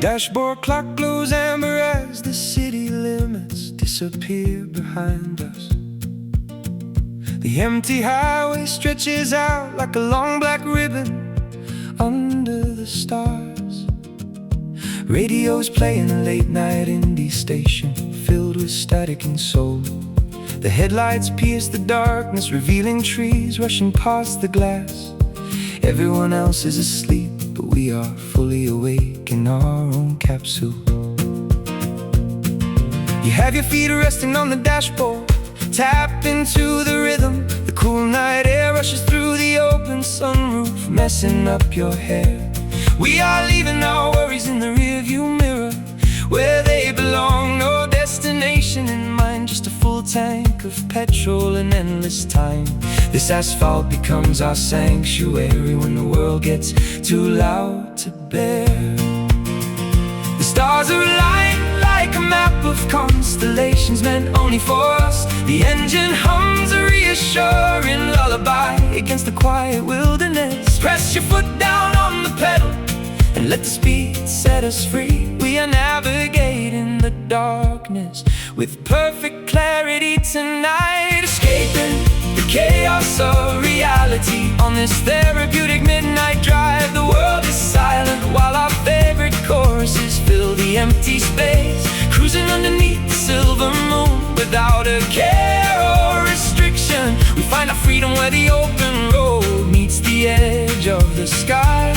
Dashboard clock glows amber as the city limits disappear behind us. The empty highway stretches out like a long black ribbon under the stars. Radio's playing a late night indie station filled with static and soul. The headlights pierce the darkness, revealing trees rushing past the glass. Everyone else is asleep, but we are fully awake in our own capsule. You have your feet resting on the dashboard, tap into the rhythm. The cool night air rushes through the open sunroof, messing up your hair. We are leaving our worries in the rearview mirror, where they belong. No destination in mind, just a full tank of petrol and endless time. This asphalt becomes our sanctuary when the world gets too loud to bear. The stars are aligned like a map of constellations meant only for us. The engine hums a reassuring lullaby against the quiet wilderness. Press your foot down on the pedal and let the speed set us free. We are navigating the darkness with perfect clarity tonight, escaping the chaos of reality. On this therapeutic midnight drive, the world is silent while our favorite choruses fill the empty space. Cruising underneath the silver moon without a care or restriction. We find our freedom where the open road meets the edge of the sky.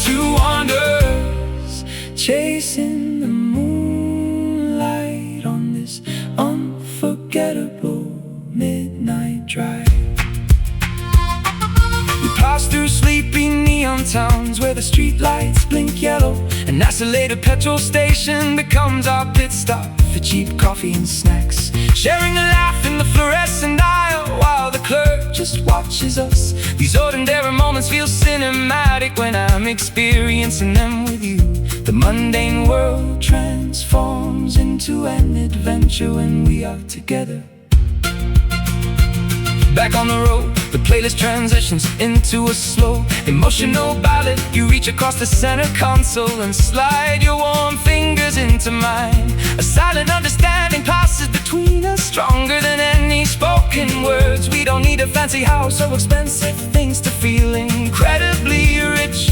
Two wanderers chasing the moonlight on this unforgettable midnight drive. We pass through sleepy neon towns where the streetlights blink yellow. An isolated petrol station becomes our pit stop for cheap coffee and snacks. Sharing a laugh in the fluorescent aisle while the clerk just watches us. These ordinary moments feel cinematic when I'm experiencing them with you. The mundane world transforms into an adventure when we are together. Back on the road, the playlist transitions into a slow, emotional ballad. You reach across the center console and slide your warm fingers into mine. A silent understanding passes between us, stronger than any spoken words. We don't need a fancy house or expensive things to feel incredibly rich.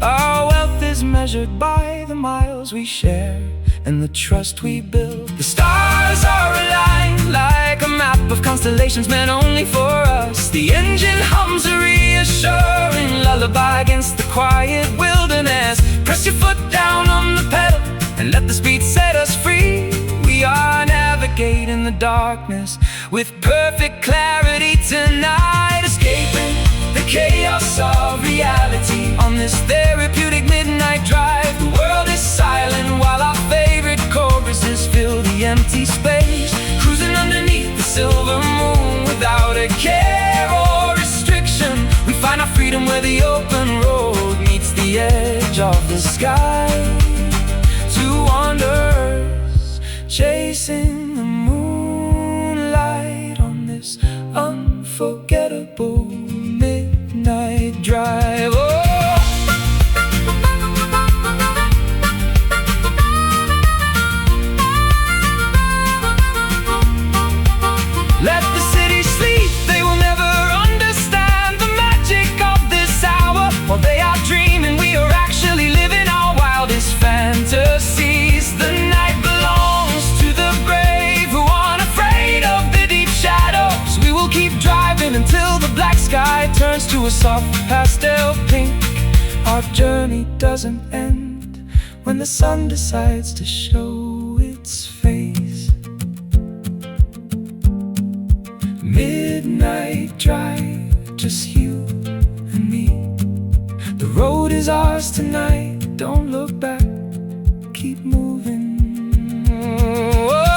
Our wealth is measured by the miles we share and the trust we build. The stars are aligned like a map of constellations meant only for us. The engine hums a reassuring lullaby against the quiet wilderness. Press your foot down on the pedal and let the speed set us free. We are navigating the darkness with perfect clarity tonight, escaping the chaos of reality. On this therapeutic midnight drive, the world is silent while our favorite choruses fill the empty space. Cruising underneath the silver moon without a care or restriction. We find our freedom where the open road meets the edge of the sky. Two wanderers chasing the moonlight on this unforgettable midnight drive. Oh. Let the city sleep, they will never understand the magic of this hour. While they are dreaming, we are actually living our wildest fantasies. The night belongs to the brave who aren't afraid of the deep shadows. We will keep driving until the black sky turns to a soft pastel pink. Our journey doesn't end when the sun decides to show its face. Midnight drive, just you and me. The road is ours tonight, don't look back, keep moving.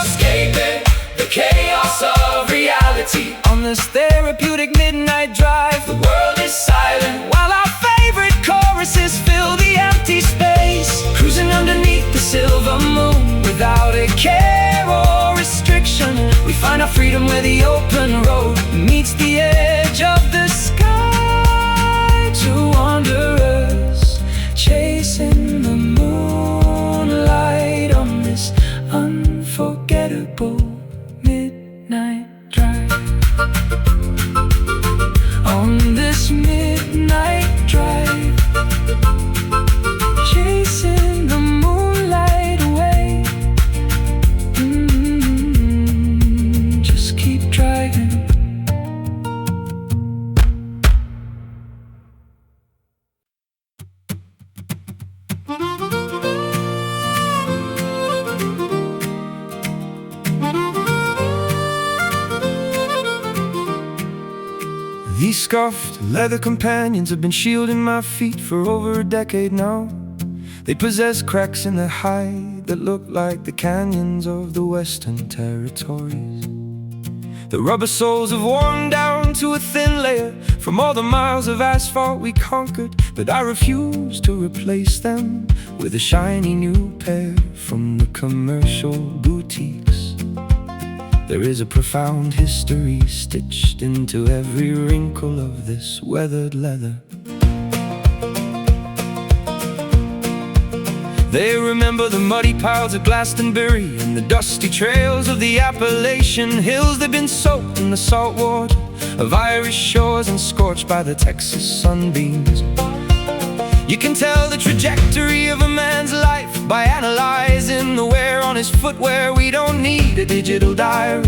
Escaping the chaos of reality. On this therapeutic midnight drive, the world is silent while our favorite choruses fill the empty space. Cruising underneath the silver moon without a care or restriction. We find our freedom where the open road meets the edge of the sky. Two wanderers chasing the moon. scuffed leather companions have been shielding my feet for over a decade now. They possess cracks in their hide that look like the canyons of the Western Territories. The rubber soles have worn down to a thin layer from all the miles of asphalt we conquered, but I refuse to replace them with a shiny new pair from the commercial boutiques. There is a profound history stitched into every wrinkle of this weathered leather. They remember the muddy piles of Glastonbury and the dusty trails of the Appalachian hills. They've been soaked in the salt water of Irish shores and scorched by the Texas sunbeams. You can tell the trajectory of a man's life by analyzing the wear on his footwear. We don't need a digital diary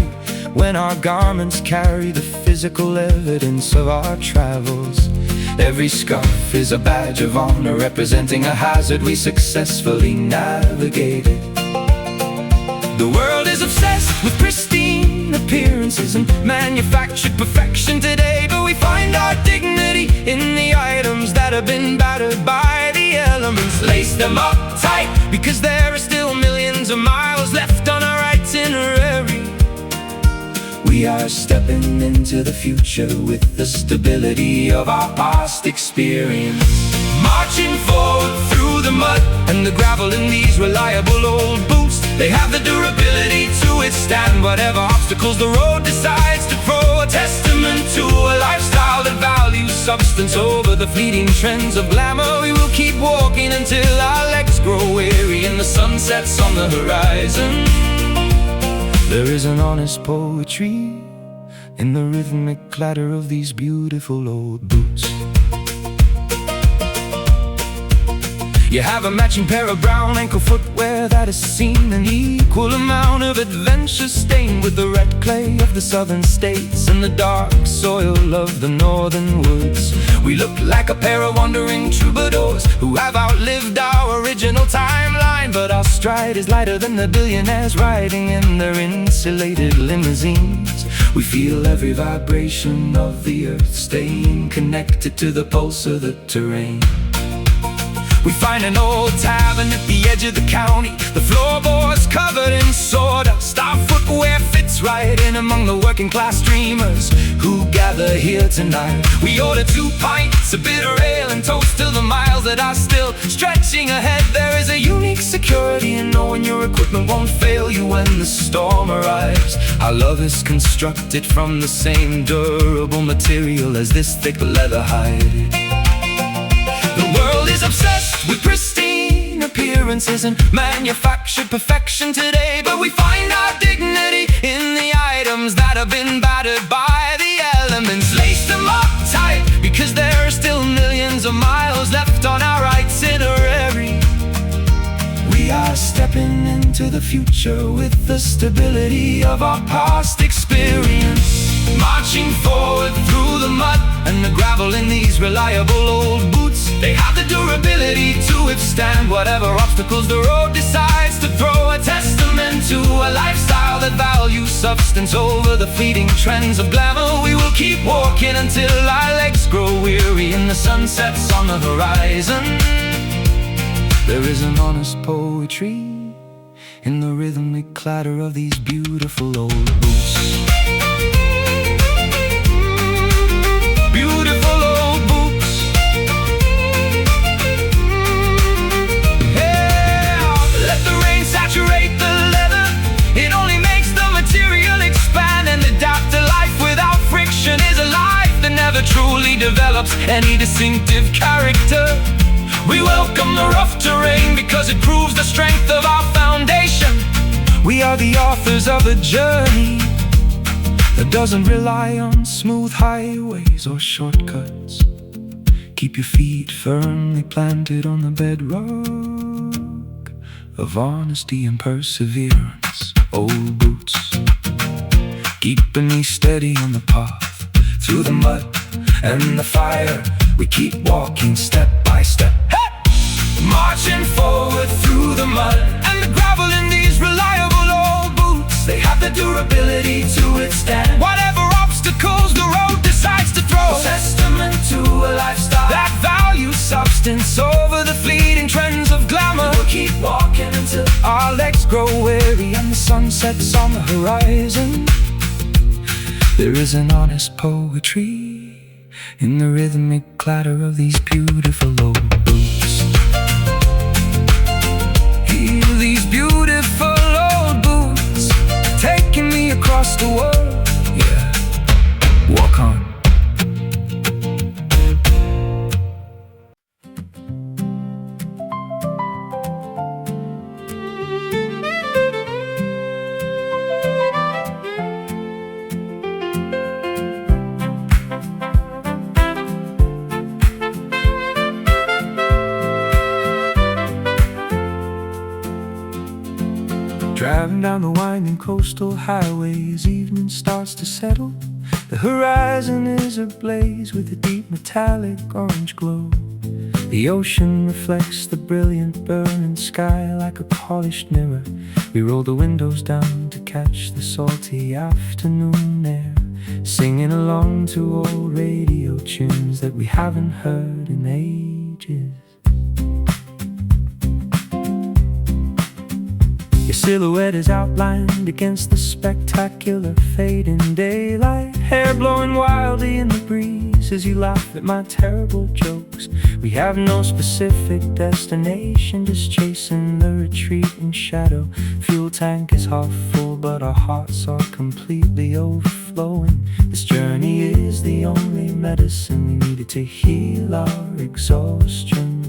when our garments carry the physical evidence of our travels. Every scarf is a badge of honor representing a hazard we successfully navigated. The world is obsessed with pristine appearances and manufactured perfection today, but we find our dignity in the items that have been battered by the elements. Lace them up tight because there are still millions of miles left on our itinerary. We are stepping into the future with the stability of our past experience. Marching forward through the mud and the gravel in these reliable old boots. They have the durability to withstand whatever obstacles the road decides to throw. A testament to a lifestyle that values substance over the fleeting trends of glamour. We will keep walking until our legs grow weary and the sun sets on the horizon. There is an honest poetry in the rhythmic clatter of these beautiful old boots. You have a matching pair of brown ankle footwear that has seen an equal amount of adventure, stained with the red clay of the southern states and the dark soil of the northern woods. We look like a pair of wandering troubadours who have outlived our original timeline, but our stride is lighter than the billionaires riding in their insulated limousines. We feel every vibration of the earth, staying connected to the pulse of the terrain. We find an old tavern at the edge of the county. The floorboards covered in sawdust. Our footwear fits right in among the working class dreamers who gather here tonight. We order 2 pints of bitter ale and toast to the miles that are still stretching ahead. There is a unique security in knowing your equipment won't fail you when the storm arrives. Our love is constructed from the same durable material as this thick leather hide. The world is obsessed with pristine appearances and manufactured perfection today, but we find our dignity in the items that have been battered by the elements. Lace them up tight because there are still millions of miles left on our itinerary. We are stepping into the future with the stability of our past experience. Marching forward through the mud and the gravel in these reliable old boots. They have the durability to withstand whatever obstacles the road decides to throw. A testament to a lifestyle that values substance over the fleeting trends of glamour. We will keep walking until our legs grow weary and the sun sets on the horizon. There is an honest poetry in the rhythmic clatter of these beautiful old boots. Beautiful old boots. Yeah, let the rain saturate the leather. It only makes the material expand, and adapt to life without friction is a life that never truly develops any distinctive character. We welcome the rough terrain because it proves the strength of our foundation. We are the authors of a journey that doesn't rely on smooth highways or shortcuts. Keep your feet firmly planted on the bedrock of honesty and perseverance. Old boots, keeping me steady on the path through the mud and the fire. We keep walking step by step, marching forward through the mud and the gravel in these reliable old boots. They have the durability to withstand whatever obstacles the road decides decides to throw. A testament to a lifestyle that values substance over the fleeting trends of glamour. And we'll keep walking until our legs grow weary and the sun sets on the horizon. There is an honest poetry in the rhythmic clatter of these beautiful old boots. Hear these beautiful old boots taking me across the world. Yeah, walk on. Driving down the winding coastal highway as evening starts to settle. The horizon is ablaze with a deep metallic orange glow. The ocean reflects the brilliant burning sky like a polished mirror. We roll the windows down to catch the salty afternoon air, singing along to old radio tunes that we haven't heard in ages. Your silhouette is outlined against the spectacular fading daylight, hair blowing wildly in the breeze as you laugh at my terrible jokes. We have no specific destination, just chasing the retreating shadow. Fuel tank is half full, but our hearts are completely overflowing. This journey is the only medicine we needed to heal our exhaustion.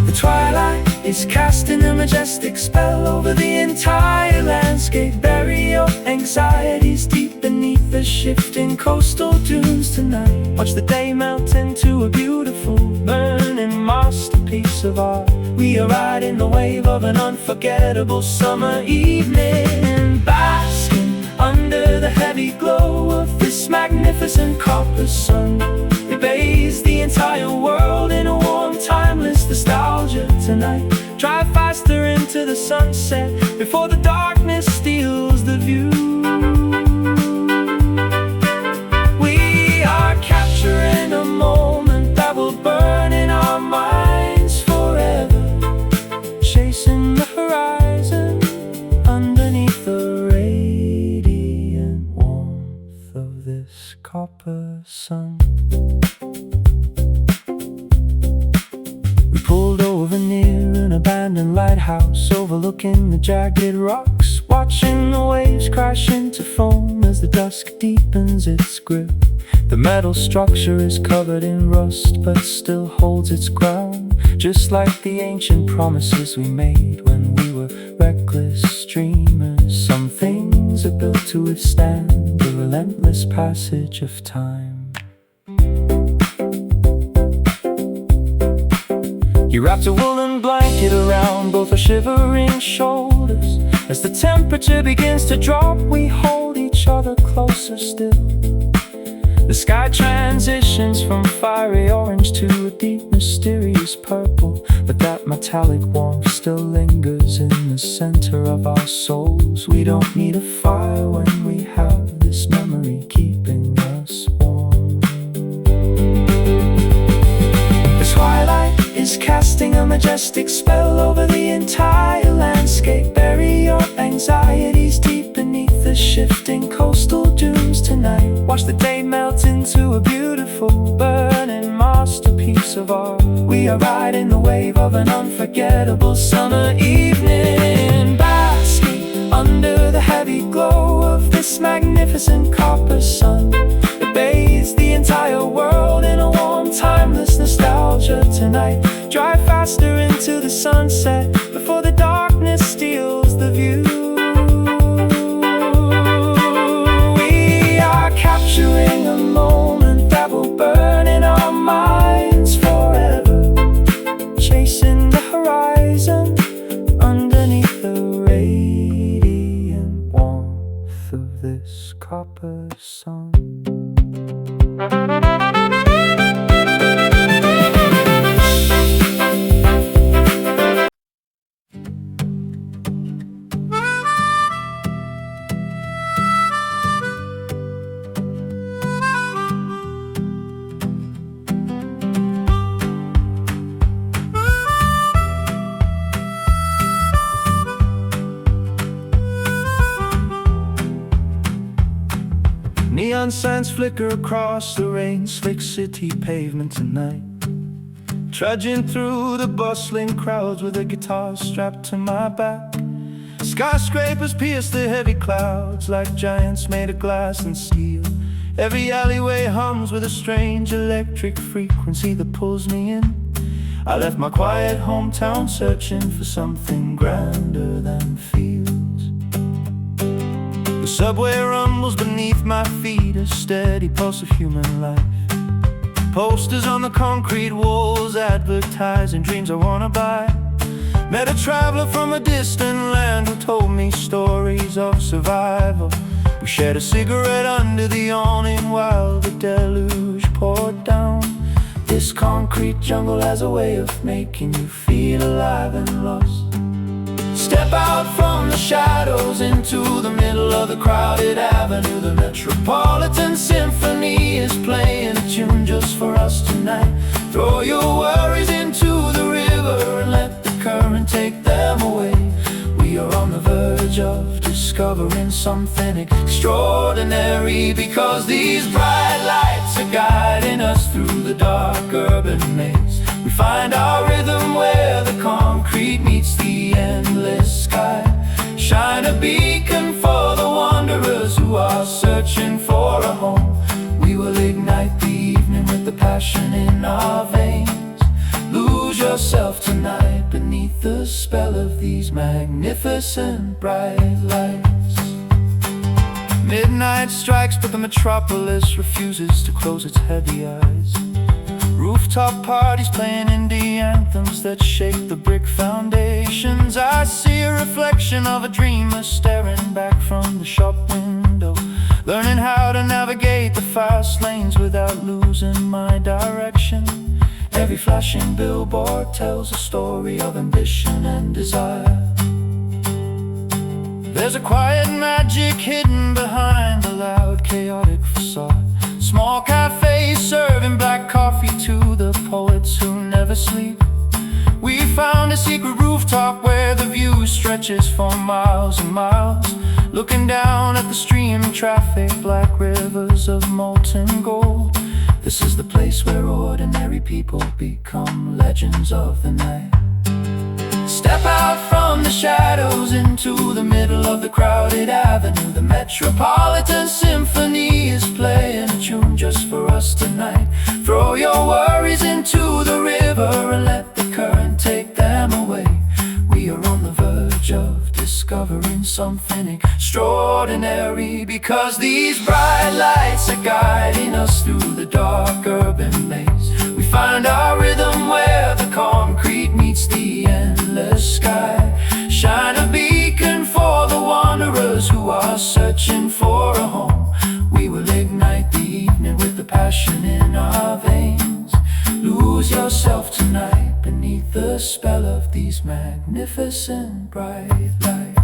The twilight is casting a majestic spell over the entire landscape. Bury your anxieties deep beneath the shifting coastal dunes tonight. Watch the day melt into a beautiful burning masterpiece of art. We are riding the wave of an unforgettable summer evening, basking under the heavy glow of this magnificent copper sun. We bathe the entire world in a warm, timeless nostalgia tonight. Drive faster into the sunset before the darkness steals the view. We are capturing a moment that will burn in our minds forever, chasing the horizon underneath the radiant warmth of this copper sun. We pulled over near an abandoned lighthouse overlooking the jagged rocks, watching the waves crash into foam as the dusk deepens its grip. The metal structure is covered in rust but still holds its ground, just like the ancient promises we made when we were reckless dreamers. Some things are built to withstand the relentless passage of time. You wrapped a woolen blanket around both our shivering shoulders. As the temperature begins to drop, we hold each other closer still. The sky transitions from fiery orange to a deep mysterious purple, but that metallic warmth still lingers in the center of our souls. We don't need a fire when we have this memory keeping us warm. The twilight is casting a majestic spell over the entire landscape. Bury your anxieties deep beneath the shifting coastal dunes tonight. Watch the day melt into a beautiful burning masterpiece of art. We are riding the wave of an unforgettable summer evening, basking under the heavy glow of this magnificent copper sun. It bathes the entire world in a warm, timeless nostalgia tonight. Drive faster into the sunset before the darkness steals the view. We are capturing a moment that will burn in our minds forever, chasing the horizon underneath the radiant warmth of this copper sun. neon signs flicker across the rain-slick city pavement tonight. Trudging through the bustling crowds with a guitar strapped to my back. Skyscrapers pierce the heavy clouds like giants made of glass and steel. Every alleyway hums with a strange electric frequency that pulls me in. I left my quiet hometown searching for something grander than fields. The subway rumbles beneath my feet, a steady pulse of human life. Posters on the concrete walls advertising dreams I wanna buy. Met a traveler from a distant land who told me stories of survival. We shared a cigarette under the awning while the deluge poured down. This concrete jungle has a way of making you feel alive and lost. Step out from the shadows into the middle of the crowded avenue. The Metropolitan Symphony is playing a tune just for us tonight. Throw your worries into the river and let the current take them away. We are on the verge of discovering something extraordinary, because these bright lights are guiding us through the dark urban maze. We find our rhythm where the concrete meets the endless sky. Shine a beacon for the wanderers who are searching for a home. We will ignite the evening with the passion in our veins. Lose yourself tonight beneath the spell of these magnificent bright lights. Midnight strikes, but the metropolis refuses to close its heavy eyes. Rooftop parties playing indie anthems that shake the brick foundations. I see a reflection of a dreamer staring back from the shop window, learning how to navigate the fast lanes without losing my direction. Every flashing billboard tells a story of ambition and desire. There's a quiet magic hidden behind the loud, chaotic facade. Small cafes serving black coffee to the poets who never sleep. We found a secret rooftop where the view stretches for miles and miles. Looking down at the streaming traffic, black rivers of molten gold. This is the place where ordinary people become legends of the night. Step out from the shadows into the middle of the crowded avenue. The Metropolitan Symphony is playing a tune just for us tonight. Throw your worries into the river and let the current take them away. We are on the verge of discovering something extraordinary, because these bright lights are guiding us through the dark urban maze. We find our rhythm where the concrete meets the endless sky. Shine a beacon for the wanderers who are searching for a home. We will ignite the evening with the passion in our veins. Lose yourself tonight beneath the spell of these magnificent bright lights.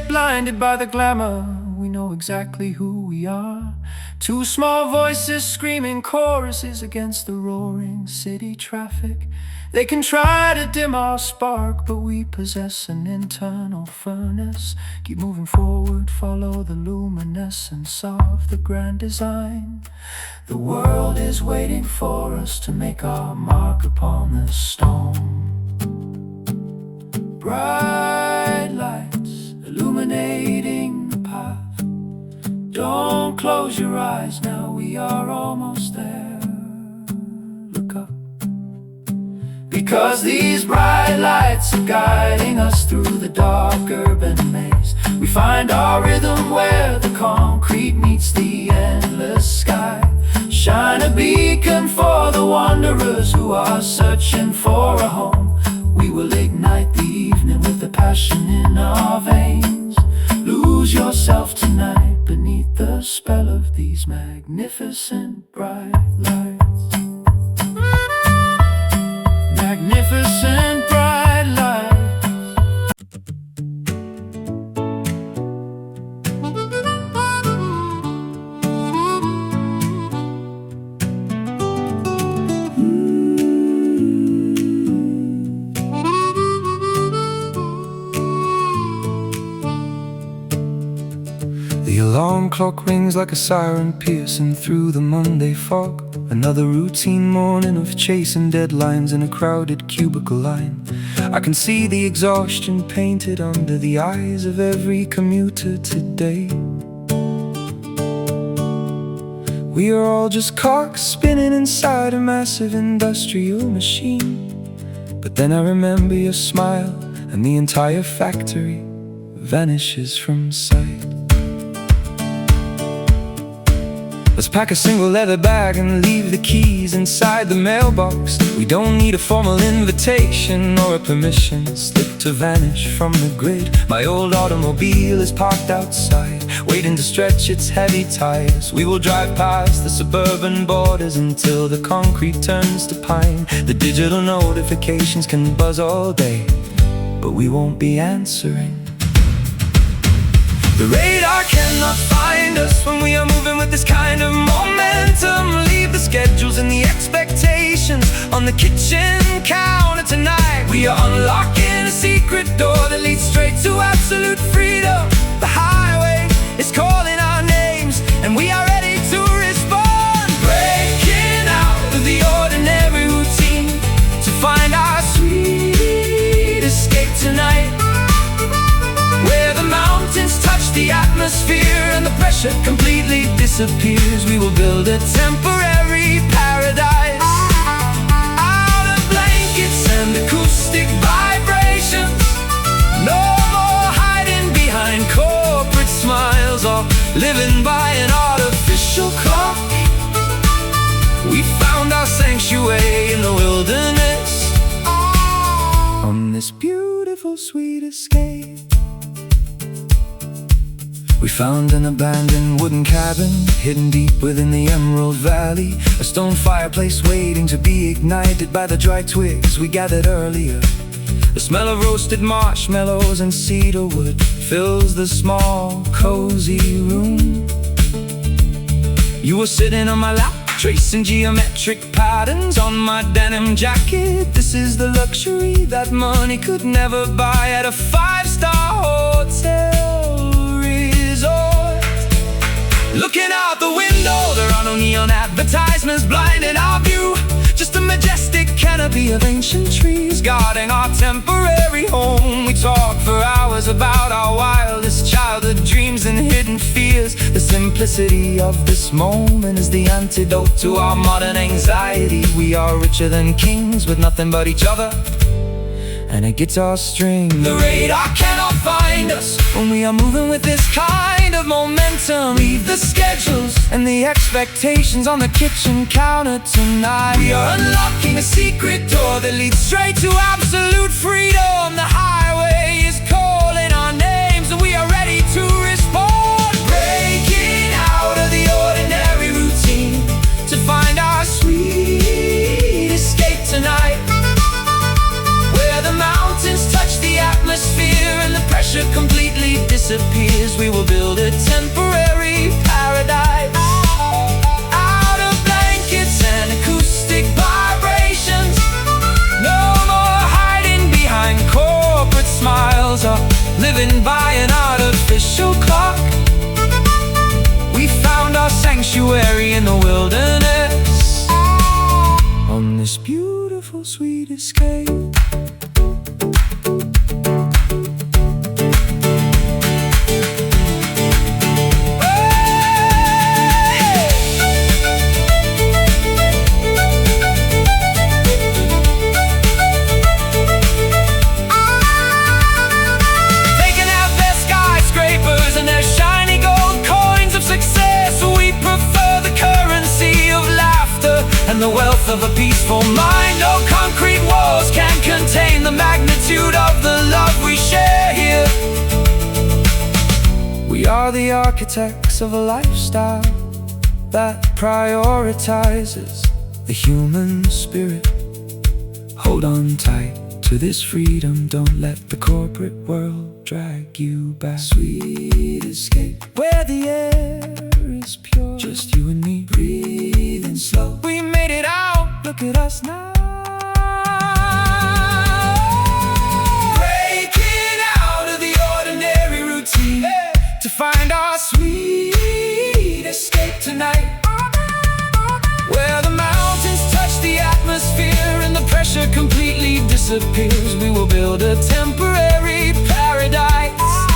Blinded by the glamour, we know exactly who we are. Two small voices screaming choruses against the roaring city traffic. They can try to dim our spark, but we possess an internal furnace. Keep moving forward, follow the luminescence of the grand design. The world is waiting for us to make our mark upon the stone. Bright lights illuminating the path. Don't close your eyes now, we are almost there. Look up, because these bright lights are guiding us through the dark urban maze. We find our rhythm where the concrete meets the endless sky. Shine a beacon for the wanderers who are searching for a home. We will ignite the evening with the passion in our veins. Lose yourself tonight beneath the spell of these magnificent bright lights. Magnificent bright lights. The alarm clock rings like a siren piercing through the Monday fog. Another routine morning of chasing deadlines in a crowded cubicle line. I can see the exhaustion painted under the eyes of every commuter today. We are all just cogs spinning inside a massive industrial machine. But then I remember your smile, and the entire factory vanishes from sight. Let's pack a single leather bag and leave the keys inside the mailbox. We don't need a formal invitation or a permission slip to vanish from the grid. My old automobile is parked outside, waiting to stretch its heavy tires. We will drive past the suburban borders until the concrete turns to pine. The digital notifications can buzz all day, but we won't be answering. The radar cannot find us when we are moving with this kind of momentum. Leave the schedules and the expectations on the kitchen counter tonight. We are unlocking a secret door that leads straight to absolute freedom. The highway is calling our names, and we are ready to respond. Breaking out of the ordinary routine to find our sweet escape tonight, where the mountains touch the atmosphere and the pressure completely disappears. We will build a temporary paradise out of blankets and acoustic vibrations. No more hiding behind corporate smiles or living by an artificial clock. We found our sanctuary in the wilderness on this beautiful sweet escape. We found an abandoned wooden cabin hidden deep within the Emerald Valley. A stone fireplace waiting to be ignited by the dry twigs we gathered earlier. The smell of roasted marshmallows and cedar wood fills the small, cozy room. You were sitting on my lap, tracing geometric patterns on my denim jacket. This is the luxury that money could never buy at a five-star hotel resort. Looking out the window, there are no neon advertisements blinding our view. Just a majestic canopy of ancient trees guarding our temporary home. We talk for hours about our wildest childhood dreams and hidden fears. The simplicity of this moment is the antidote to our modern anxiety. We are richer than kings with nothing but each other and a guitar string. The radar cannot find us when we are moving with this kind of momentum. Leave the schedules and the expectations on the kitchen counter tonight. We are unlocking a secret door that leads straight to absolute freedom. The highway is calling our names, and we are ready to respond. Breaking out of the ordinary routine to find our sweet escape tonight, the mountains touch the atmosphere and the pressure completely disappears. We will build a temporary paradise out of blankets and acoustic vibrations. No more hiding behind corporate smiles or living by an artificial clock. We found our sanctuary in the wilderness on this beautiful sweet escape. And the wealth of a peaceful mind. No concrete walls can contain the magnitude of the love we share here. We are the architects of a lifestyle that prioritizes the human spirit. Hold on tight to this freedom, don't let the corporate world drag you back. Sweet escape, where the air is pure, just you and me, breathing slow. We made it out, look at us now. Breaking out of the ordinary routine to find our sweet escape tonight, where the mountains touch the atmosphere and the pressure completely disappears. We will build a temporary paradise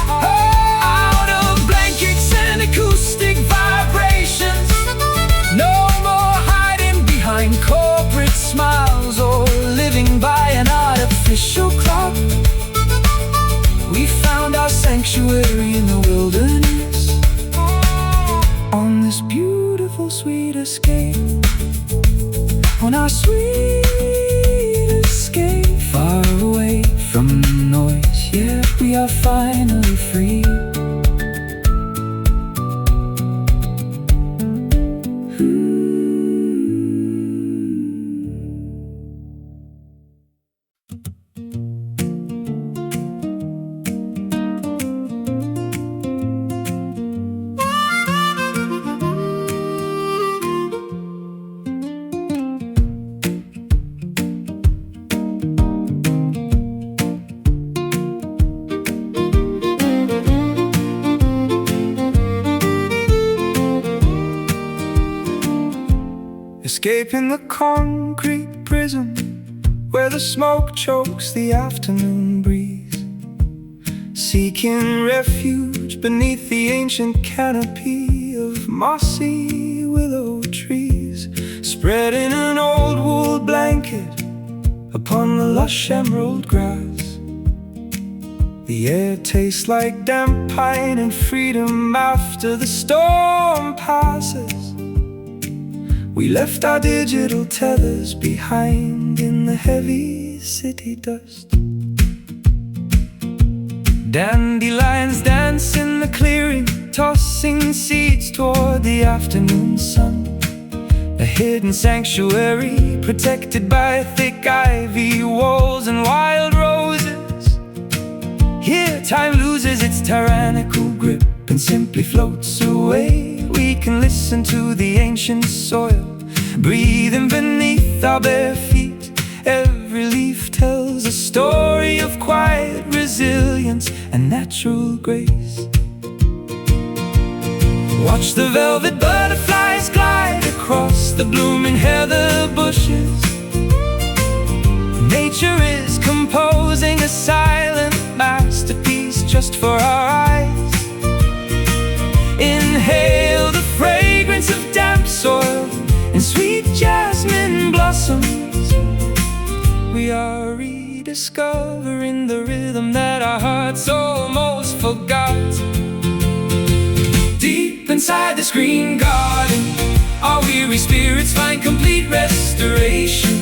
out of blankets and acoustic vibrations. No more hiding behind corporate smiles or living by an artificial clock. We found our sanctuary in the wilderness, on this beautiful sweet escape, on our sweet escape, far away from the noise. Yeah, we are finally free. Escaping the concrete prison where the smoke chokes the afternoon breeze, seeking refuge beneath the ancient canopy of mossy willow trees, spreading an old wool blanket upon the lush emerald grass. The air tastes like damp pine and freedom after the storm passes. We left our digital tethers behind in the heavy city dust. Dandelions dance in the clearing, tossing seeds toward the afternoon sun. A hidden sanctuary protected by thick ivy walls and wild roses. Here time loses its tyrannical grip and simply floats away. We can listen to the ancient soil breathing beneath our bare feet. Every leaf tells a story of quiet resilience and natural grace. Watch the velvet butterflies glide across the blooming heather bushes. Nature is composing a silent masterpiece just for our eyes. Inhale the fragrance of damp soil and sweet jasmine blossoms. We are rediscovering the rhythm that our hearts almost forgot. Deep inside this green garden, our weary spirits find complete restoration,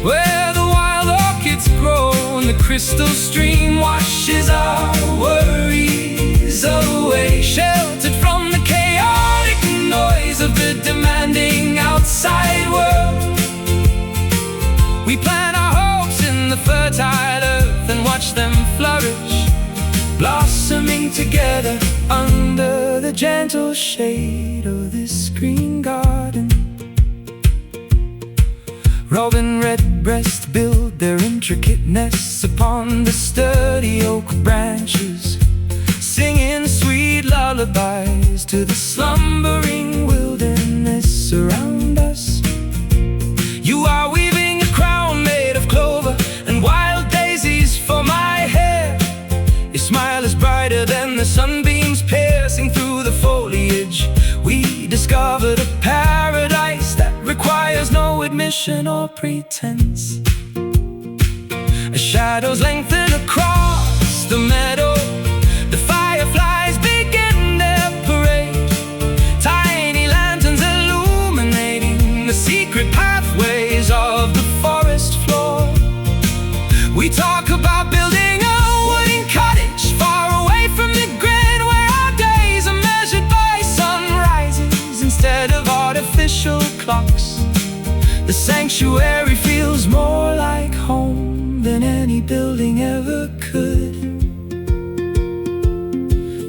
where the wild orchids grow and the crystal stream washes our worries away. Sheltered from the chaotic noise of the demanding outside world, we plant our hopes in the fertile earth and watch them flourish, blossoming together under the gentle shade of this green garden. Robin redbreast build their intricate nests upon the sturdy oak branches, singing sweet lullabies to the slumbering wilderness around us. You are weaving a crown made of clover and wild daisies for my hair. Your smile is brighter than the sunbeams piercing through the foliage. We discovered a paradise that requires no admission or pretense. As shadows lengthen across the meadow, the fireflies begin their parade. Tiny lanterns illuminating the secret pathways of the forest floor. We talk about building a wooden cottage far away from the grid, where our days are measured by sunrises instead of artificial clocks. The sanctuary feels more like home than any building ever could.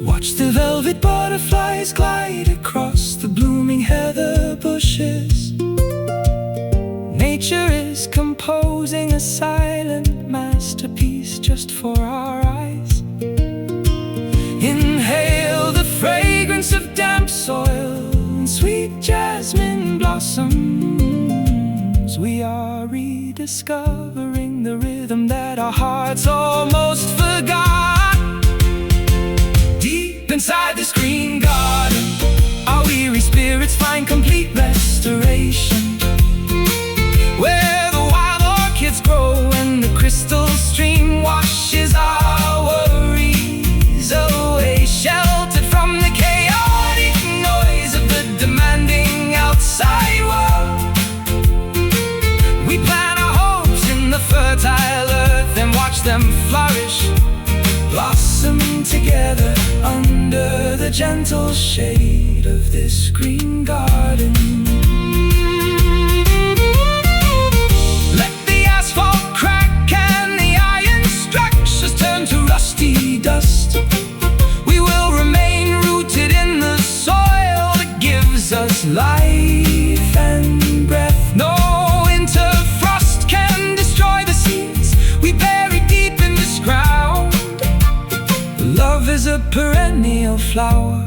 Watch the velvet butterflies glide across the blooming heather bushes. Nature is composing a silent masterpiece just for our eyes. Inhale fragrance of damp soil and sweet jasmine blossoms. We are rediscovering the rhythm that our hearts almost forgot. Deep inside this green garden, our weary spirits find complete restoration, where the wild orchids grow and the crystal stream washes our worries away, sheltered from the chaotic noise of the demanding outside world. We plant our hopes in the fertile earth and watch them flourish, blossom together under the gentle shade of this green garden. Let the asphalt crack and the iron structures turn to rusty dust. We will remain rooted in the soil that gives us life and breath. No winter frost can destroy the seeds we bury deep in this ground. Love is a perennial flower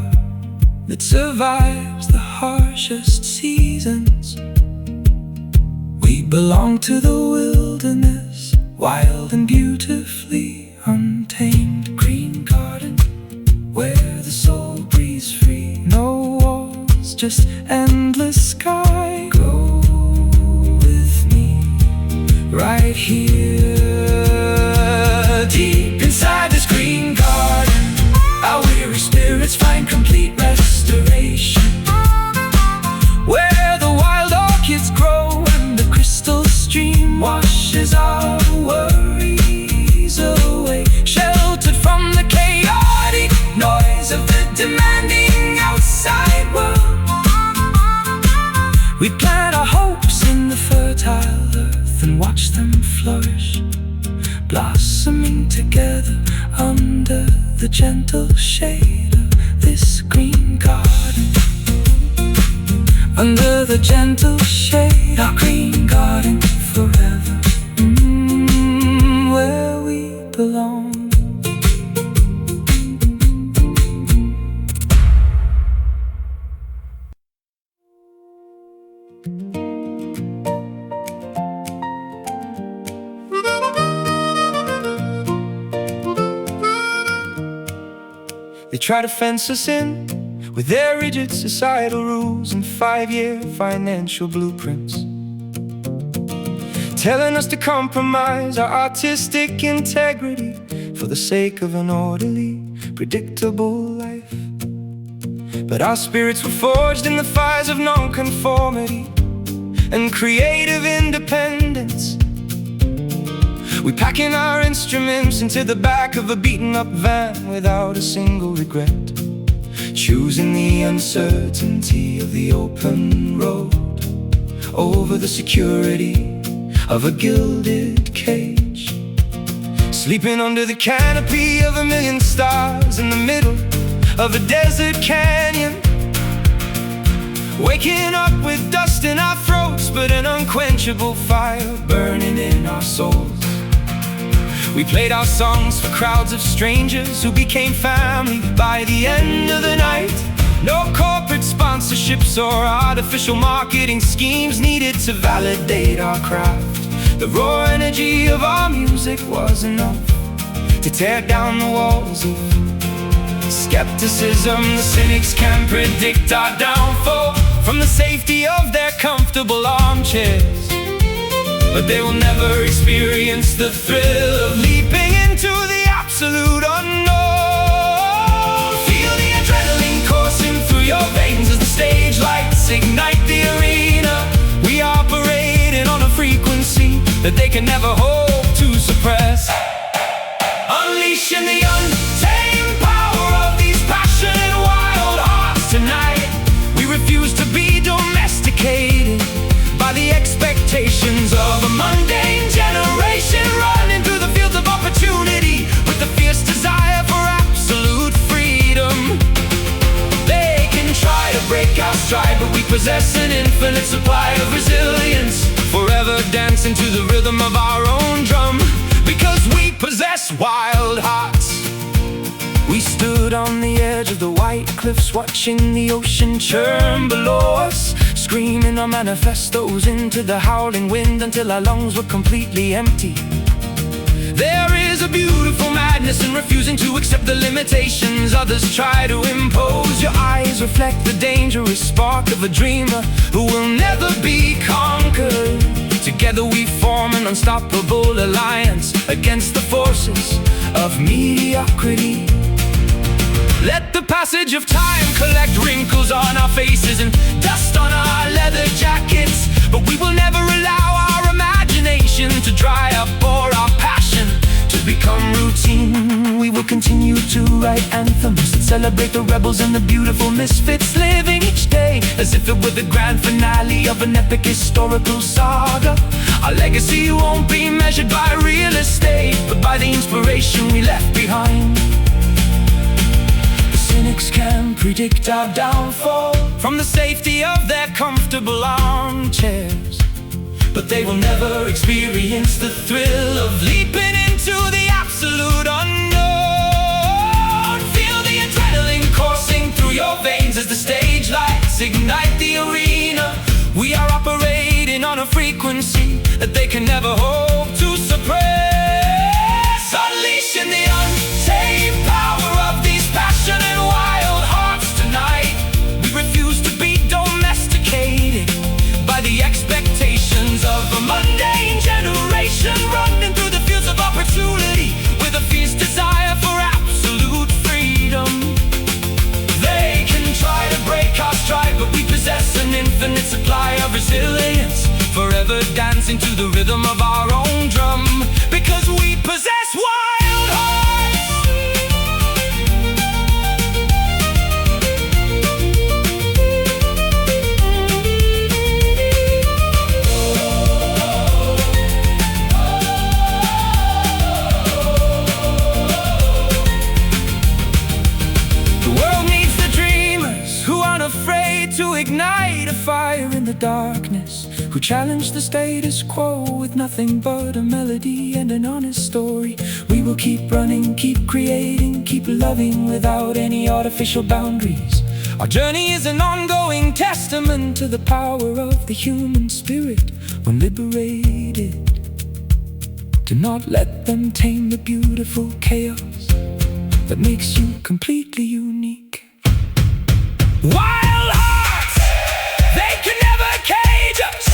that survives the harshest seasons. We belong to the wilderness, wild and beautifully untamed. Green garden, where the soul breathes free. No walls, just endless sky. Go with me, right here. Deep inside this green garden, our weary spirits find complete restoration, where the wild orchids grow and the crystal stream washes our worries away, sheltered from the chaotic noise of the demanding outside world. We plant our hopes in the fertile earth and watch them flourish, blossoming together under the gentle shade of this green garden. Under the gentle shade, our green garden forever, where we belong. They try to fence us in with their rigid societal rules and 5-year financial blueprints, telling us to compromise our artistic integrity for the sake of an orderly, predictable life. But our spirits were forged in the fires of nonconformity and creative independence. We pack in our instruments into the back of a beaten-up van without a single regret, choosing the uncertainty of the open road over the security of a gilded cage, sleeping under the canopy of a million stars in the middle of a desert canyon, waking up with dust in our throats but an unquenchable fire burning in our souls. We played our songs for crowds of strangers who became family by the end of the night. No corporate sponsorships or artificial marketing schemes needed to validate our craft. The raw energy of our music was enough to tear down the walls of skepticism. The cynics can predict our downfall from the safety of their comfortable armchairs, but they will never experience the thrill of leaping into the absolute unknown. Feel the adrenaline coursing through your veins as the stage lights ignite the arena. We are parading on a frequency that they can never hope to suppress, unleashing the untamed power of these passionate wild hearts tonight. We refuse to be domesticated by the expectations of a mundane generation, running through the fields of opportunity with the fierce desire for absolute freedom. They can try to break our stride, but we possess an infinite supply of resilience, forever dancing to the rhythm of our own drum, because we possess wild hearts. We stood on the edge of the wild white cliffs, watching the ocean churn below us, screaming our manifestos into the howling wind until our lungs were completely empty. There is a beautiful madness in refusing to accept the limitations others try to impose. Your eyes reflect the dangerous spark of a dreamer who will never be conquered. Together we form an unstoppable alliance against the forces of mediocrity. Let the passage of time collect wrinkles on our faces and dust on our leather jackets, but we will never allow our imagination to dry up or our passion to become routine. We will continue to write anthems that celebrate the rebels and the beautiful misfits, living each day as if it were the grand finale of an epic historical saga. Our legacy won't be measured by real estate, but by the inspiration we left behind. Cynics can predict our downfall from the safety of their comfortable armchairs, but they will never experience the thrill of leaping into the absolute unknown. Feel the adrenaline coursing through your veins as the stage lights ignite the arena. We are operating on a frequency that they can never hope to suppress. Unleashing the untamed power of these passionate wild hearts tonight. We refuse to be domesticated by the expectations of a mundane generation, running through the fields of opportunity with a fierce desire for absolute freedom. They can try to break our stride, but we possess an infinite supply of resilience, forever dancing to the rhythm of our own drum, because we possess wild hearts. To ignite a fire in the darkness, who challenge the status quo with nothing but a melody and an honest story. We will keep running, keep creating, keep loving without any artificial boundaries. Our journey is an ongoing testament to the power of the human spirit when liberated. Do not let them tame the beautiful chaos that makes you completely unique. Wild hearts, they can never cage us.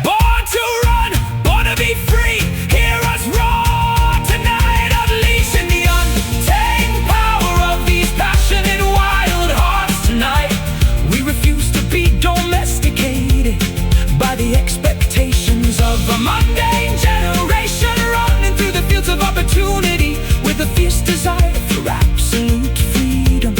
Born to run, born to be free. Hear us roar tonight, unleashing the untamed power of these passionate wild hearts tonight. We refuse to be domesticated by the expectations of a mundane generation, running through the fields of opportunity with a fierce desire for absolute freedom.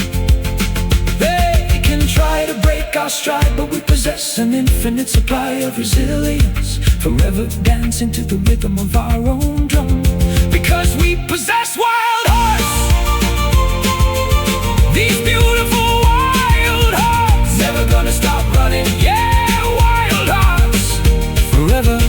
They can try to break our stride, but we possess an infinite supply of resilience, forever dancing to the rhythm of our own drum, because we possess wild hearts. These beautiful wild hearts, never gonna stop running. Yeah, wild hearts, forever.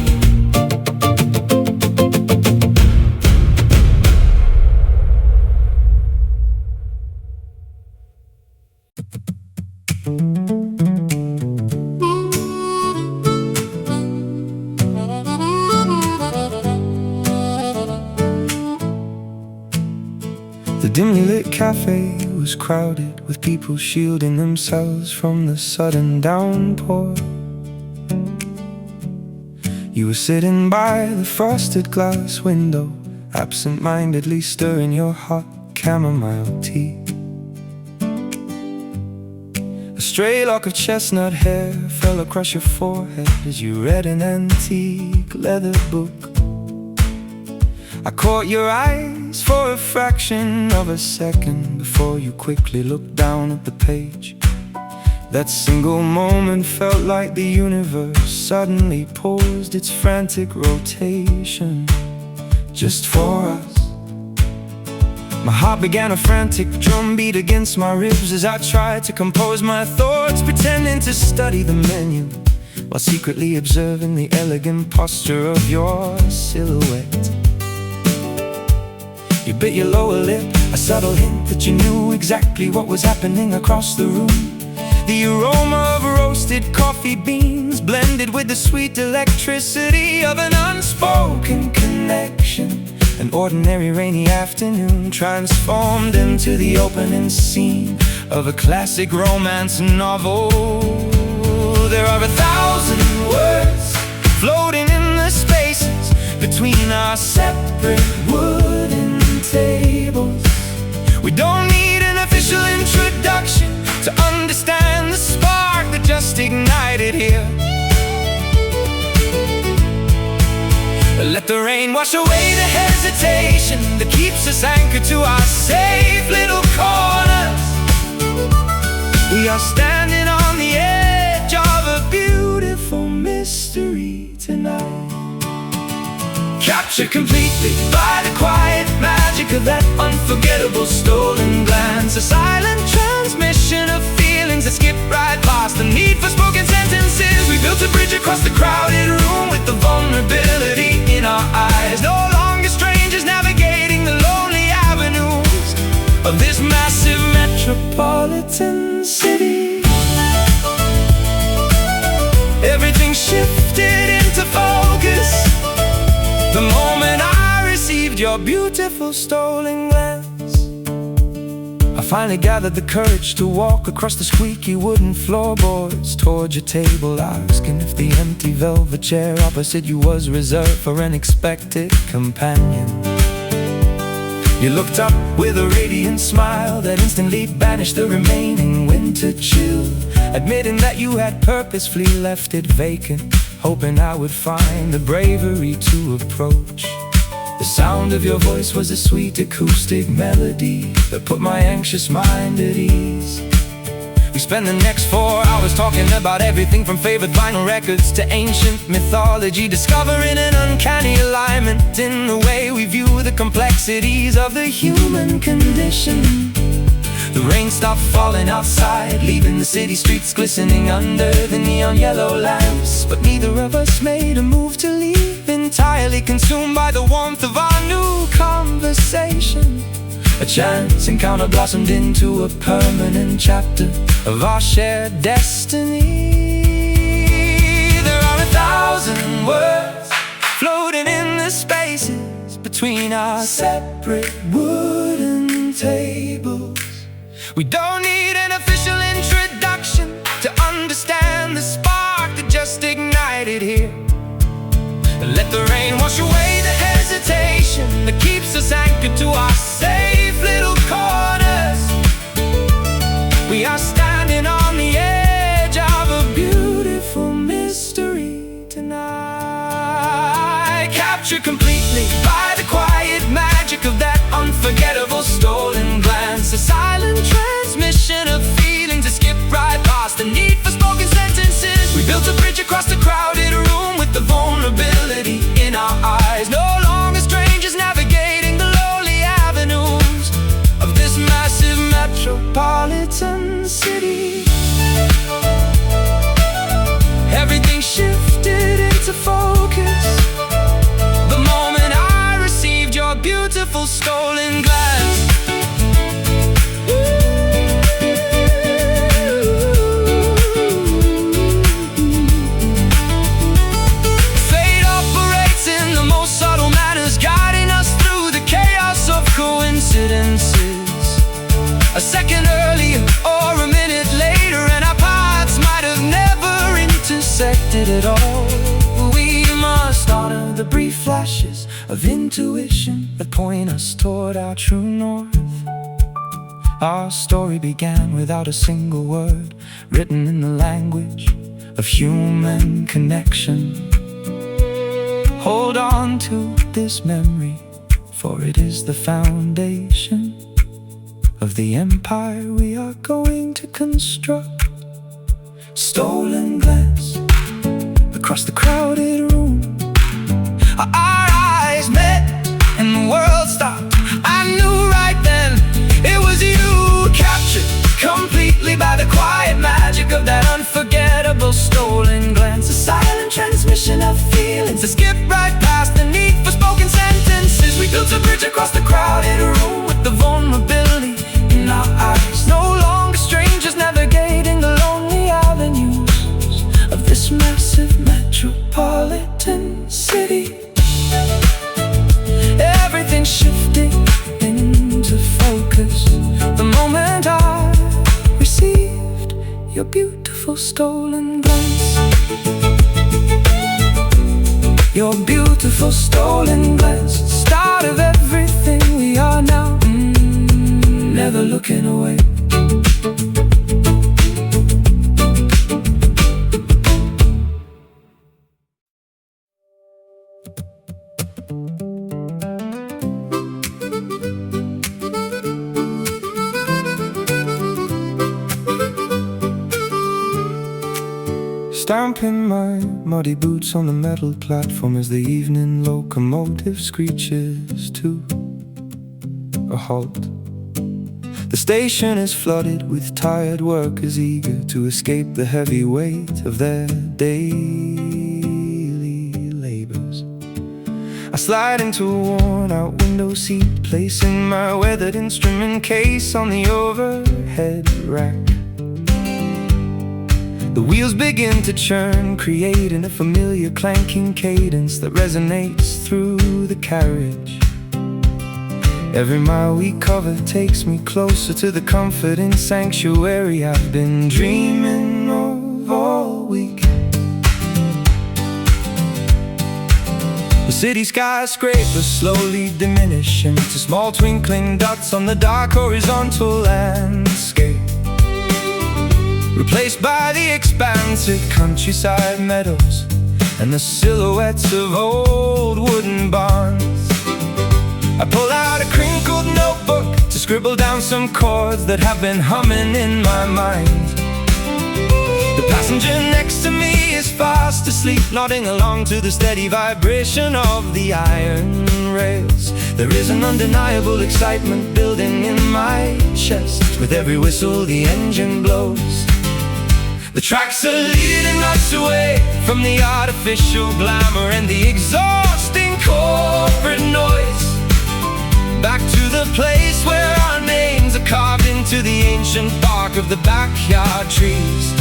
The dimly lit cafe was crowded with people shielding themselves from the sudden downpour. You were sitting by the frosted glass window, absent-mindedly stirring your hot chamomile tea. A stray lock of chestnut hair fell across your forehead as you read an antique leather book. I caught your eyes for a fraction of a second before you quickly looked down at the page. That single moment felt like the universe suddenly paused its frantic rotation just for us. My heart began a frantic drumbeat against my ribs as I tried to compose my thoughts, pretending to study the menu while secretly observing the elegant posture of your silhouette. You bit your lower lip a subtle hint that you knew exactly what was happening across the room. The aroma of roasted coffee beans blended with the sweet electricity of an unspoken connection. An ordinary rainy afternoon transformed into the opening scene of a classic romance novel. There are 1,000 words floating in the spaces between our separate wooden tables. We don't need an official introduction to understand the spark that just ignited here. Let the rain wash away the hesitation that keeps us anchored to our safe little corners. We are standing on the edge of a beautiful mystery tonight, captured completely by the quiet magic of that unforgettable stolen glance. A silent transmission of feelings that skip right past the need for spoken sentences. We built a bridge across the crowded room with the vulnerability in our eyes. No longer strangers navigating the lonely avenues of this massive metropolitan city. Everything shifted into focus the moment I received your beautiful stolen glance. I finally gathered the courage to walk across the squeaky wooden floorboards toward your table, asking if the empty velvet chair opposite you was reserved for an expected companion. You looked up with a radiant smile that instantly banished the remaining winter chill, admitting that you had purposefully left it vacant, hoping I would find the bravery to approach. The sound of your voice was a sweet acoustic melody that put my anxious mind at ease. We spent the next 4 hours talking about everything from favorite vinyl records to ancient mythology, discovering an uncanny alignment in the way we view the complexities of the human condition. The rain stopped falling outside, leaving the city streets glistening under the neon yellow lamps. But neither of us made a move to leave, entirely consumed by the warmth of our new conversation. A chance encounter blossomed into a permanent chapter of our shared destiny. There are 1,000 words floating in the spaces between our separate wooden tables. We don't need an official introduction to understand the spark that just ignited here. Let the rain wash away the hesitation that keeps us anchored to our safe little corners. We are standing on the edge of a beautiful mystery tonight, captured completely by the quiet magic of that unforgettable stolen glance. A silent transmission of feelings that skip right past the need for spoken sentences. We built a bridge across the crowded room with the vulnerability in our eyes. No longer strangers navigating the lonely avenues of this massive metropolitan city. Everything shifted into focus the moment I received your beautiful stolen glance. Fate operates in the most subtle manners, guiding us through the chaos of coincidences. A second earlier or a minute later, and our paths might have never intersected at all. We must honor the brief flashes of intuition that point us toward our true north. Our story began without a single word, written in the language of human connection. Hold on to this memory, for it is the foundation of the empire we are going to construct. Stolen glance across the crowded room. Our eyes met and the world stopped. I knew right then it was you, captured completely by the quiet magic of that unforgettable stolen glance. A silent transmission of feelings that skip right past the need for spoken sentences. We built a bridge across the crowded room with the vulnerability your beautiful stolen glance. Your beautiful stolen glance, start of everything we are now. Never looking away. Stamping my muddy boots on the metal platform as the evening locomotive screeches to a halt. The station is flooded with tired workers eager to escape the heavy weight of their daily labors. I slide into a worn-out window seat, placing my weathered instrument case on the overhead rack. The wheels begin to churn, creating a familiar clanking cadence that resonates through the carriage. Every mile we cover takes me closer to the comforting sanctuary I've been dreaming of all week. The city skyscrapers slowly diminish into small twinkling dots on the dark horizontal landscape, replaced by the expansive countryside meadows and the silhouettes of old wooden barns. I pull out a crinkled notebook to scribble down some chords that have been humming in my mind. The passenger next to me is fast asleep, nodding along to the steady vibration of the iron rails. There is an undeniable excitement building in my chest with every whistle the engine blows. The tracks are leading us away from the artificial glamour and the exhausting corporate noise, back to the place where our names are carved into the ancient bark of the backyard trees.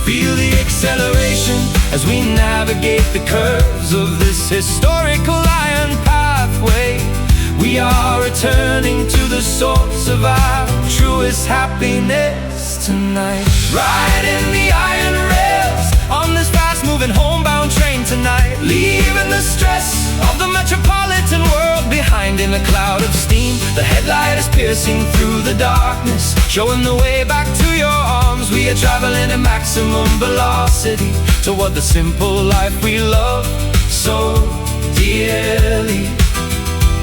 Feel the acceleration as we navigate the curves of this historical iron pathway. We are returning to the source of our truest happiness tonight. Riding the iron rails on this fast-moving homebound train tonight, leaving the stress of the metropolitan world behind in a cloud of steam. The headlight is piercing through the darkness, showing the way back to your arms. We are traveling at maximum velocity toward the simple life we love so dearly.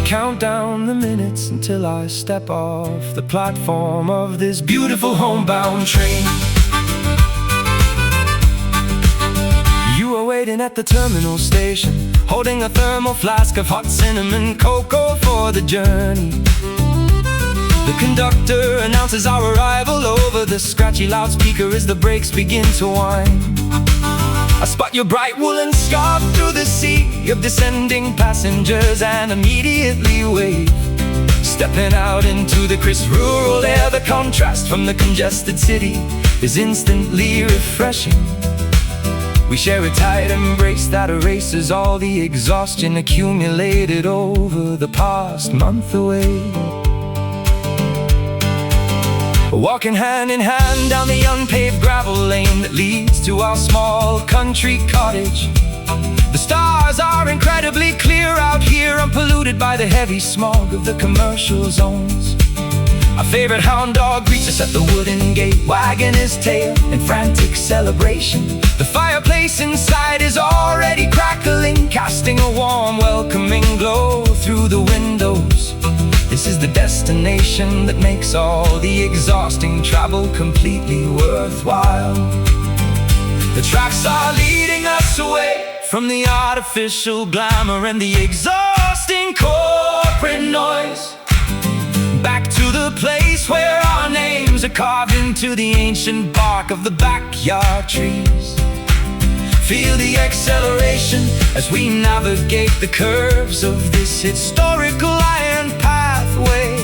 Count down the minutes until I step off the platform of this beautiful homebound train. You are waiting at the terminal station, holding a thermal flask of hot cinnamon cocoa for the journey. The conductor announces our arrival over the scratchy loudspeaker as the brakes begin to whine. I spot your bright woolen scarf through the sea of descending passengers and immediately wave. Stepping out into the crisp rural air, the contrast from the congested city is instantly refreshing. We share a tight embrace that erases all the exhaustion accumulated over the past month away. Walking hand in hand down the unpaved gravel lane that leads to our small country cottage. The stars are incredibly clear out here, unpolluted by the heavy smog of the commercial zones. Our favorite hound dog greets us at the wooden gate, wagging his tail in frantic celebration. The fireplace inside is already crackling, casting a warm, welcoming glow through the windows. This is the destination that makes all the exhausting travel completely worthwhile. The tracks are leading us away from the artificial glamour and the exhausting corporate noise, back to the place where our names are carved into the ancient bark of the backyard trees. Feel the acceleration as we navigate the curves of this historical iron pathway.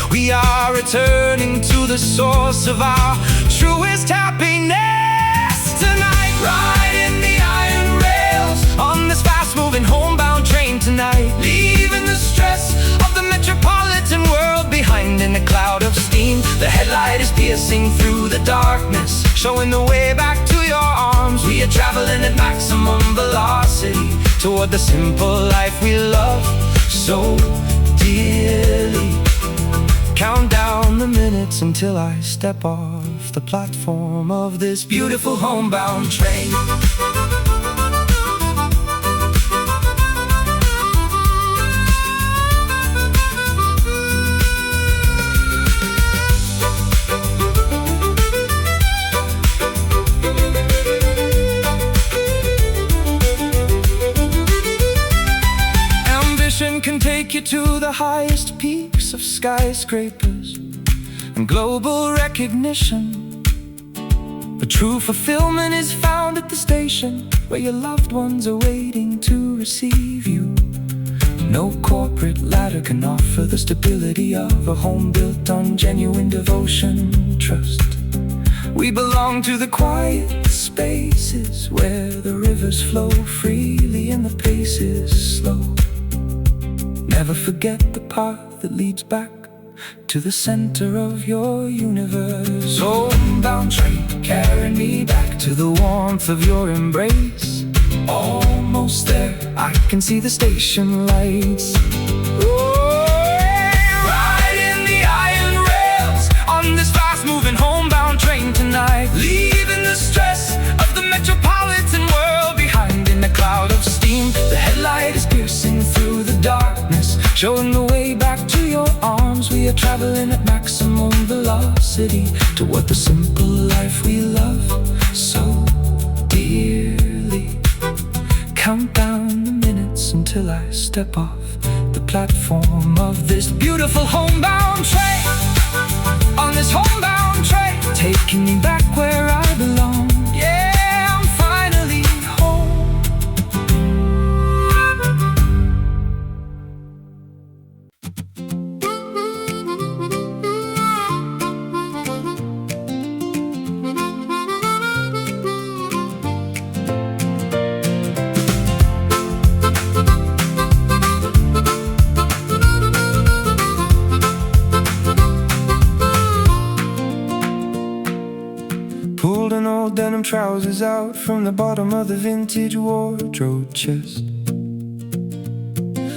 We are returning to the source of our truest happiness tonight. Riding the iron rails on this fast-moving homebound train tonight, leaving the stress of the metropolitan world behind in a cloud of steam. The headlight is piercing through the darkness, showing the way back to your arms. We are traveling at maximum velocity toward the simple life we love so dearly. Count down the minutes until I step off the platform of this beautiful homebound train. Can take you to the highest peaks of skyscrapers and global recognition, but true fulfillment is found at the station where your loved ones are waiting to receive you. No corporate ladder can offer the stability of a home built on genuine devotion and trust. We belong to the quiet spaces where the rivers flow freely and the pace is slow. Never forget the path that leads back to the center of your universe. Homebound train, carry me back to the warmth of your embrace. Almost there, I can see the station lights. Riding the iron rails on this fast-moving homebound train tonight, leaving the stress of the metropolitan world behind in a cloud of steam. The headlight is piercing through the darkness, showing the way back to your arms. We are traveling at maximum velocity toward the simple life we love so dearly. Count down the minutes until I step off the platform of this beautiful homebound train. On this homebound train, taking me back where I belong. Yeah, I'm finally home. Pulled an old denim trousers out from the bottom of the vintage wardrobe chest.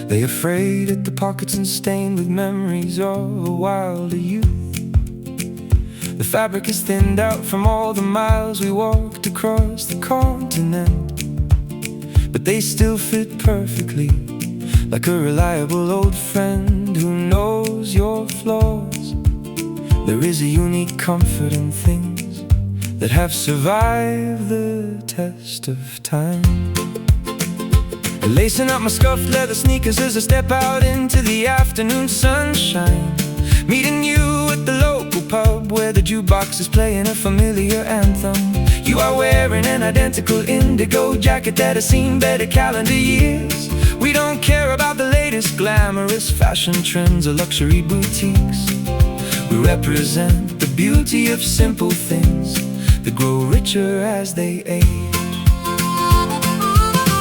They are frayed at the pockets and stained with memories of a wilder youth. The fabric is thinned out from all the miles we walked across the continent, but they still fit perfectly, like a reliable old friend who knows your flaws. There is a unique comfort in things that have survived the test of time. Lacing up my scuffed leather sneakers as I step out into the afternoon sunshine, meeting you at the local pub where the jukebox is playing a familiar anthem. You are wearing an identical indigo jacket that has seen better calendar years. We don't care about the latest glamorous fashion trends or luxury boutiques. We represent the beauty of simple things that grow richer as they age.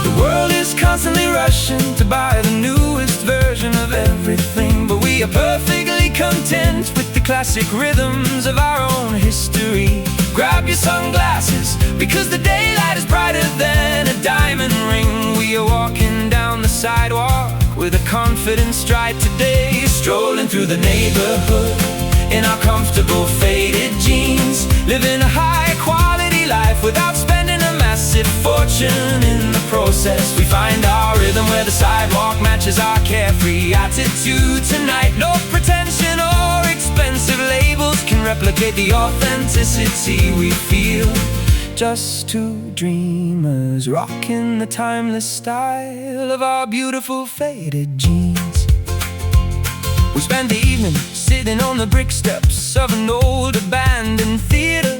The world is constantly rushing to buy the newest version of everything, but we are perfectly content with the classic rhythms of our own history. Grab your sunglasses, because the daylight is brighter than a diamond ring. We are walking down the sidewalk with a confident stride today, strolling through the neighborhood in our comfortable faded jeans, living a high quality life without spending a massive fortune in the process. We find our rhythm where the sidewalk matches our carefree attitude tonight. No pretension or expensive labels can replicate the authenticity we feel. Just two dreamers rocking the timeless style of our beautiful faded jeans. We spend the evening sitting on the brick steps of an old abandoned theater,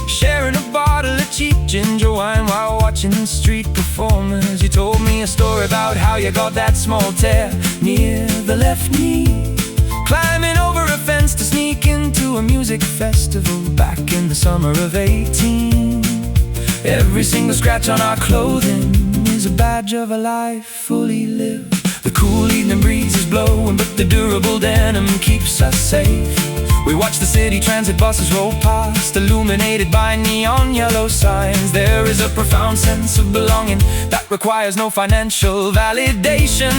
sharing a bottle of cheap ginger wine while watching street performers. You told me a story about how you got that small tear near the left knee, climbing over a fence to sneak into a music festival back in the summer of 18. Every single scratch on our clothing is a badge of a life fully lived. The cool evening breeze is blowing, but the durable denim keeps us safe. We watch the city transit buses roll past, illuminated by neon yellow signs. There is a profound sense of belonging that requires no financial validation.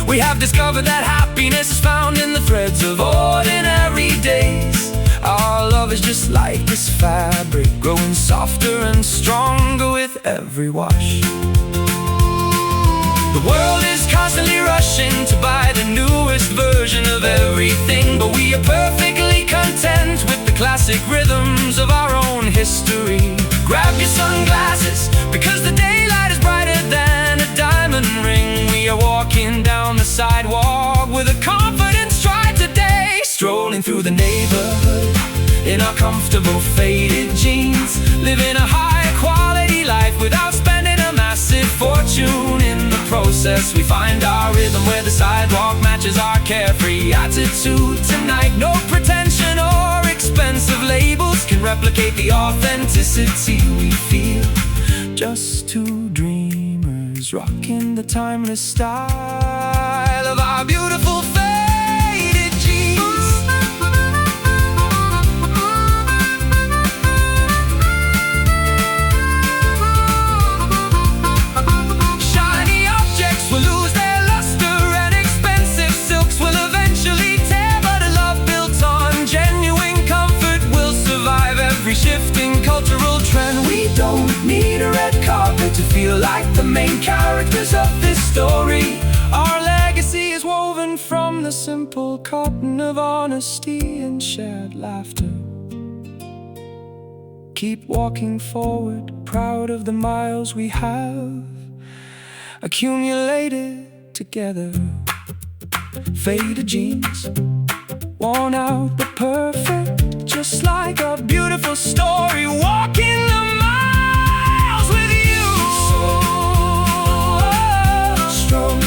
We have discovered that happiness is found in the threads of ordinary days. Our love is just like this fabric, growing softer and stronger with every wash. The world is constantly rushing to buy the newest version of everything, but we are perfectly content with the classic rhythms of our own history. Grab your sunglasses, because the daylight is brighter than a diamond ring. We are walking down the sidewalk with a confident stride today, strolling through the neighborhood in our comfortable faded jeans, living a high-quality life without spending a massive fortune. In the process, we find our rhythm where the sidewalk matches our carefree attitude. Tonight, no pretension or expensive labels can replicate the authenticity we feel. Just two dreamers rocking the timeless style of our beautiful faded jeans. Shifting cultural trend, we don't need a red carpet to feel like the main characters of this story. Our legacy is woven from the simple cotton of honesty and shared laughter. Keep walking forward, proud of the miles we have accumulated together. Faded jeans, worn out but perfect, just like a beautiful story, walking the miles with you. Stroll,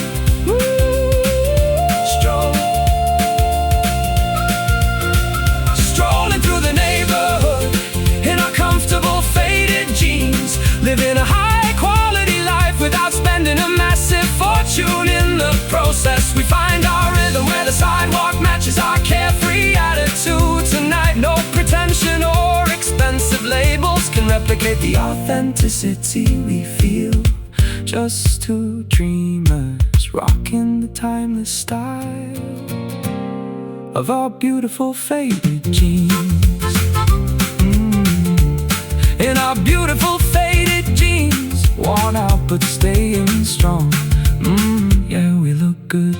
stroll, strolling through the neighborhood in our comfortable faded jeans, living a high-quality life without spending a massive fortune. In the process, we find our rhythm where the sidewalk matches our carefree attitude. Tonight, no pretension or expensive labels can replicate the authenticity we feel. Just two dreamers rocking the timeless style of our beautiful faded jeans. In our beautiful faded jeans, worn out but staying strong. Yeah, we look good.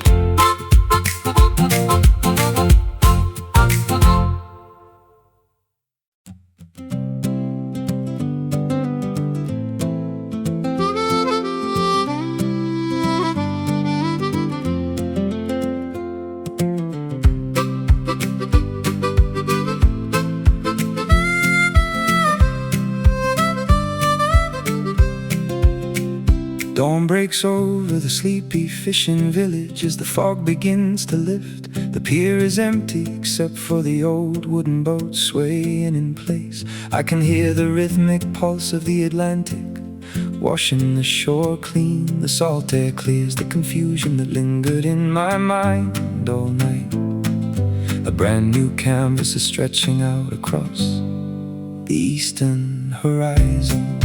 Dawn breaks over the sleepy fishing village as the fog begins to lift. The pier is empty except for the old wooden boat swaying in place. I can hear the rhythmic pulse of the Atlantic washing the shore clean. The salt air clears the confusion that lingered in my mind all night. A brand new canvas is stretching out across the eastern horizon.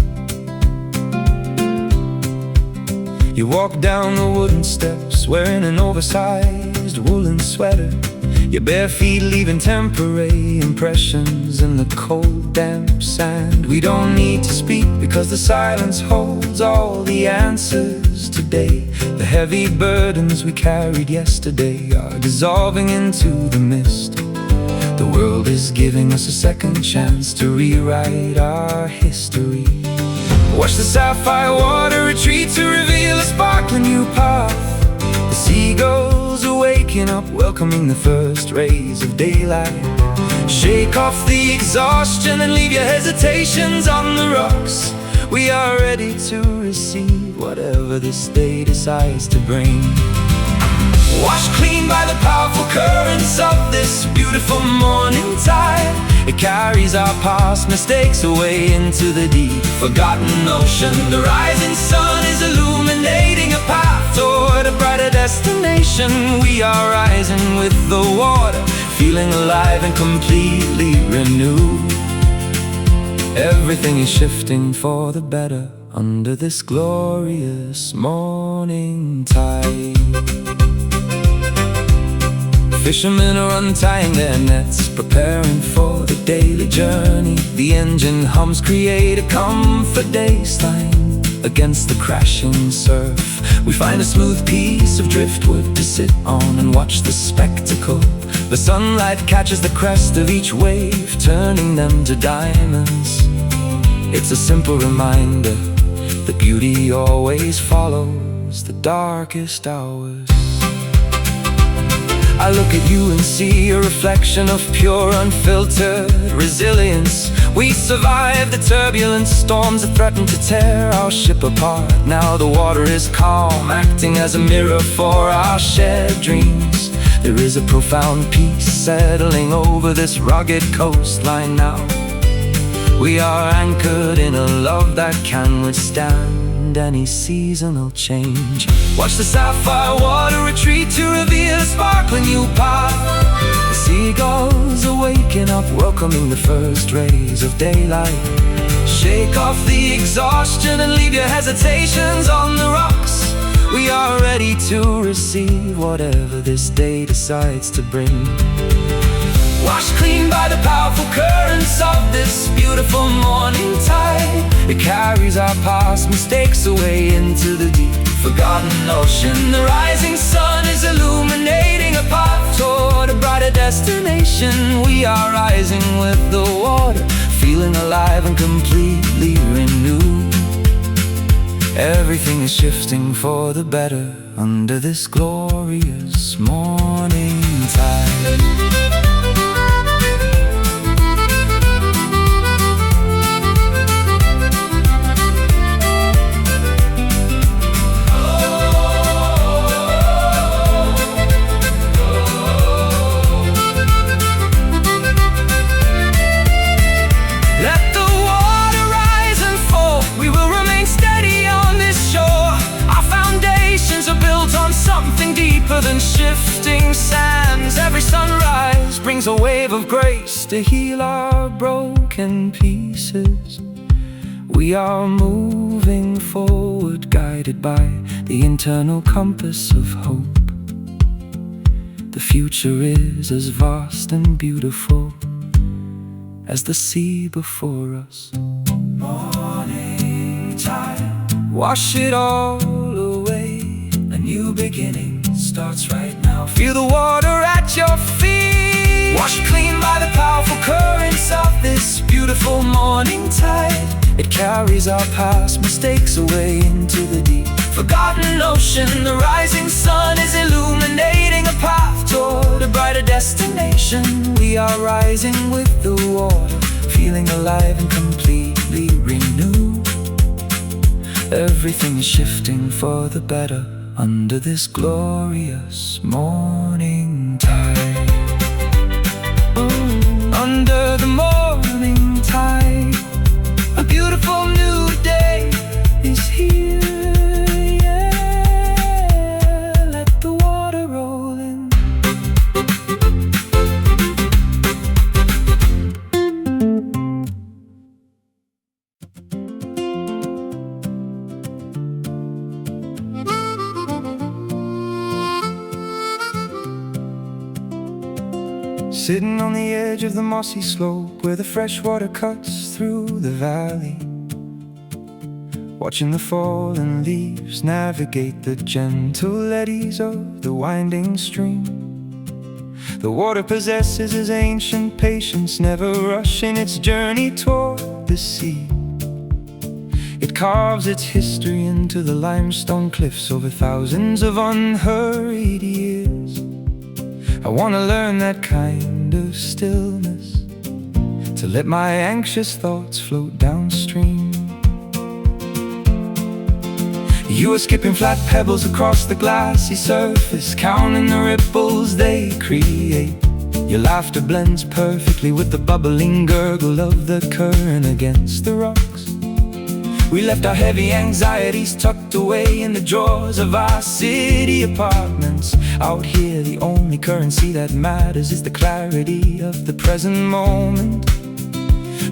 You walk down the wooden steps wearing an oversized woolen sweater, your bare feet leaving temporary impressions in the cold, damp sand. We don't need to speak because the silence holds all the answers today. The heavy burdens we carried yesterday are dissolving into the mist. The world is giving us a second chance to rewrite our history. Watch the sapphire water retreat to reveal a sparkling new path. The seagulls are waking up, welcoming the first rays of daylight. Shake off the exhaustion and leave your hesitations on the rocks. We are ready to receive whatever this day decides to bring. Washed clean by the powerful currents of this beautiful morning tide, it carries our past mistakes away into the deep, forgotten ocean. The rising sun is illuminating a path toward a brighter destination. We are rising with the water, feeling alive and completely renewed. Everything is shifting for the better under this glorious morning tide. Fishermen are untying their nets, preparing for the daily journey. The engine hums, create a comfort baseline against the crashing surf. We find a smooth piece of driftwood to sit on and watch the spectacle. The sunlight catches the crest of each wave, turning them to diamonds. It's a simple reminder that beauty always follows the darkest hours. I look at you and see a reflection of pure, unfiltered resilience. We survived the turbulent storms that threatened to tear our ship apart. Now the water is calm, acting as a mirror for our shared dreams. There is a profound peace settling over this rugged coastline now. We are anchored in a love that can withstand any seasonal change. Watch the sapphire water retreat to reveal a sparkling new path. The seagulls are waking up, welcoming the first rays of daylight. Shake off the exhaustion and leave your hesitations on the rocks. We are ready to receive whatever this day decides to bring. Washed clean by the powerful currents of this beautiful morning tide. It carries our past mistakes away into the deep, forgotten ocean. The rising sun is illuminating a path toward a brighter destination. We are rising with the water, feeling alive and completely renewed. Everything is shifting for the better under this glorious morning tide. Than shifting sands, every sunrise brings a wave of grace to heal our broken pieces. We are moving forward, guided by the internal compass of hope. The future is as vast and beautiful as the sea before us. Morning tide, wash it all away. A new beginning starts right now. Feel the water at your feet, washed clean by the powerful currents of this beautiful morning tide. It carries our past mistakes away into the deep, forgotten ocean. The rising sun is illuminating a path toward a brighter destination. We are rising with the water, feeling alive and completely renewed. Everything is shifting for the better under this glorious morning tide. Under the morning tide, a beautiful new day is here. Yeah, let the water roll in. Sitting on the edge of the mossy slope where the fresh water cuts through the valley, watching the fallen leaves navigate the gentle eddies of the winding stream. The water possesses its ancient patience, never rushing its journey toward the sea. It carves its history into the limestone cliffs over thousands of unhurried years. I want to learn that kind of stillness, to let my anxious thoughts float downstream. You are skipping flat pebbles across the glassy surface, counting the ripples they create. Your laughter blends perfectly with the bubbling gurgle of the current against the rocks. We left our heavy anxieties tucked away in the drawers of our city apartments. Out here the only currency that matters is the clarity of the present moment.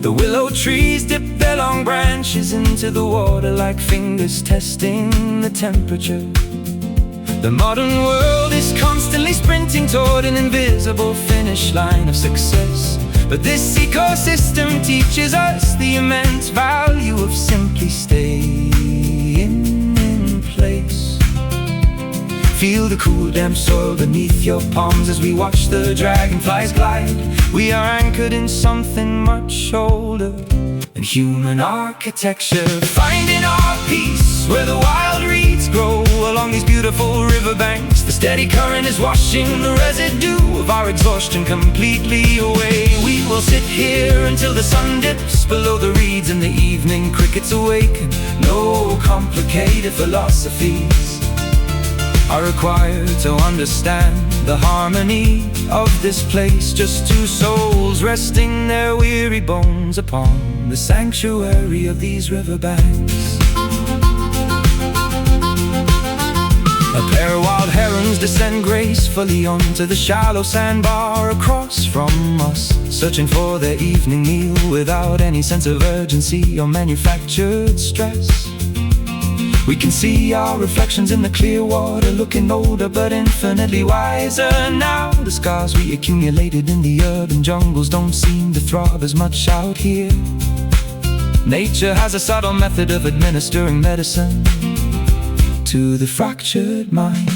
The willow trees dip their long branches into the water like fingers testing the temperature. The modern world is constantly sprinting toward an invisible finish line of success. But this ecosystem teaches us the immense value of simply staying in place. Feel the cool damp soil beneath your palms as we watch the dragonflies glide. We are anchored in something much older than human architecture. Finding our peace where the wild reeds grow along these beautiful riverbanks. The steady current is washing the residue of our exhaustion completely away. We will sit here until the sun dips below the reeds and the evening crickets awaken. No complicated philosophies are required to understand the harmony of this place. Just two souls resting their weary bones upon the sanctuary of these riverbanks. A pair of wild herons descend gracefully onto the shallow sandbar across from us, searching for their evening meal without any sense of urgency or manufactured stress. We can see our reflections in the clear water, looking older but infinitely wiser now. The scars we accumulated in the urban jungles don't seem to throb as much out here. Nature has a subtle method of administering medicine to the fractured mind.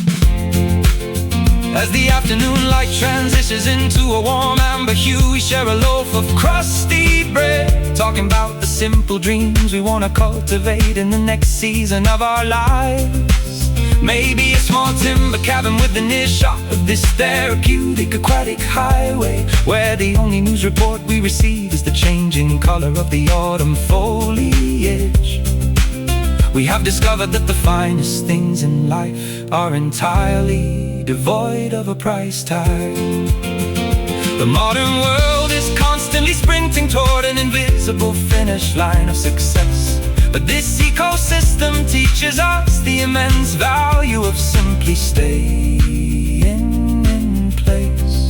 As the afternoon light transitions into a warm amber hue, we share a loaf of crusty bread, talking about the simple dreams we want to cultivate in the next season of our lives. Maybe a small timber cabin with an earshot of this therapeutic aquatic highway, where the only news report we receive is the changing color of the autumn foliage. We have discovered that the finest things in life are entirely devoid of a price tag. The modern world is constantly sprinting toward an invisible finish line of success. But this ecosystem teaches us the immense value of simply staying in place.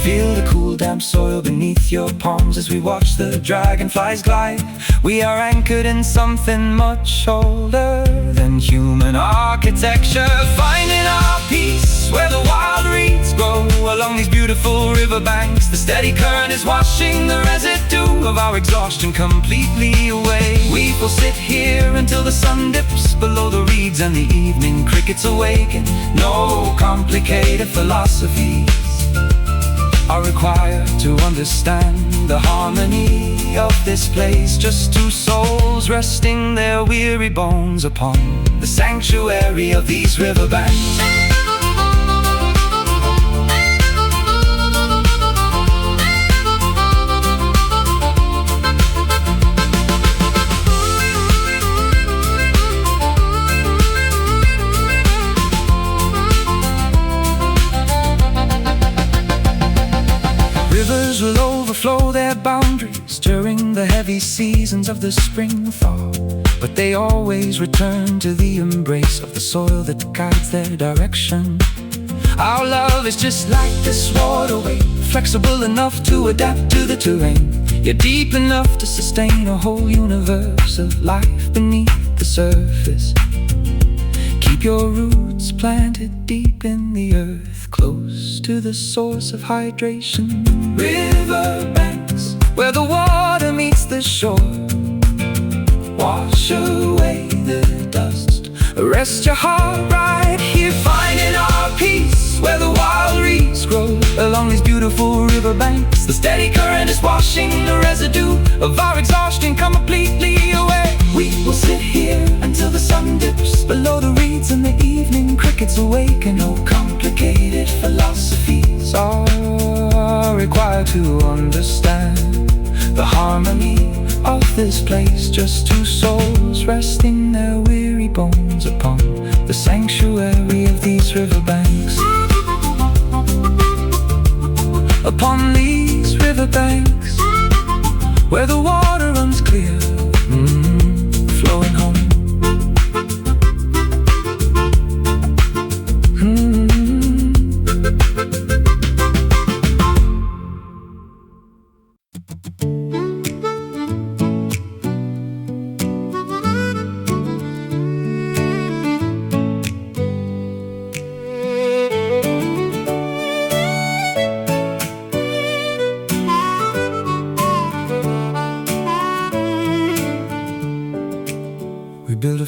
Feel the cool damp soil beneath your palms as we watch the dragonflies glide. We are anchored in something much older than human architecture. Finding our peace where the wild reeds grow along these beautiful riverbanks. The steady current is washing the residue of our exhaustion completely away. We will sit here until the sun dips below the reeds and the evening crickets awaken. No complicated philosophies are required to understand the harmony of this place. Just two souls resting their weary bones upon the sanctuary of these riverbanks. Rivers will overflow their boundaries during the heavy seasons of the spring thaw, but they always return to the embrace of the soil that guides their direction. Our love is just like this waterway, flexible enough to adapt to the terrain, yet deep enough to sustain a whole universe of life beneath the surface. Keep your roots planted deep in the earth, close to the source of hydration. Riverbanks, where the water meets the shore, wash away the dust. Rest your heart right here, finding our peace where the wild reeds grow along these beautiful riverbanks. The steady current is washing the residue of our exhaustion completely away. We will sit here until the sun dips below the reeds and the evening crickets awaken. No complicated philosophies are required to understand the harmony of this place. Just two souls resting their weary bones upon the sanctuary of these riverbanks. Upon these riverbanks, where the water runs clear,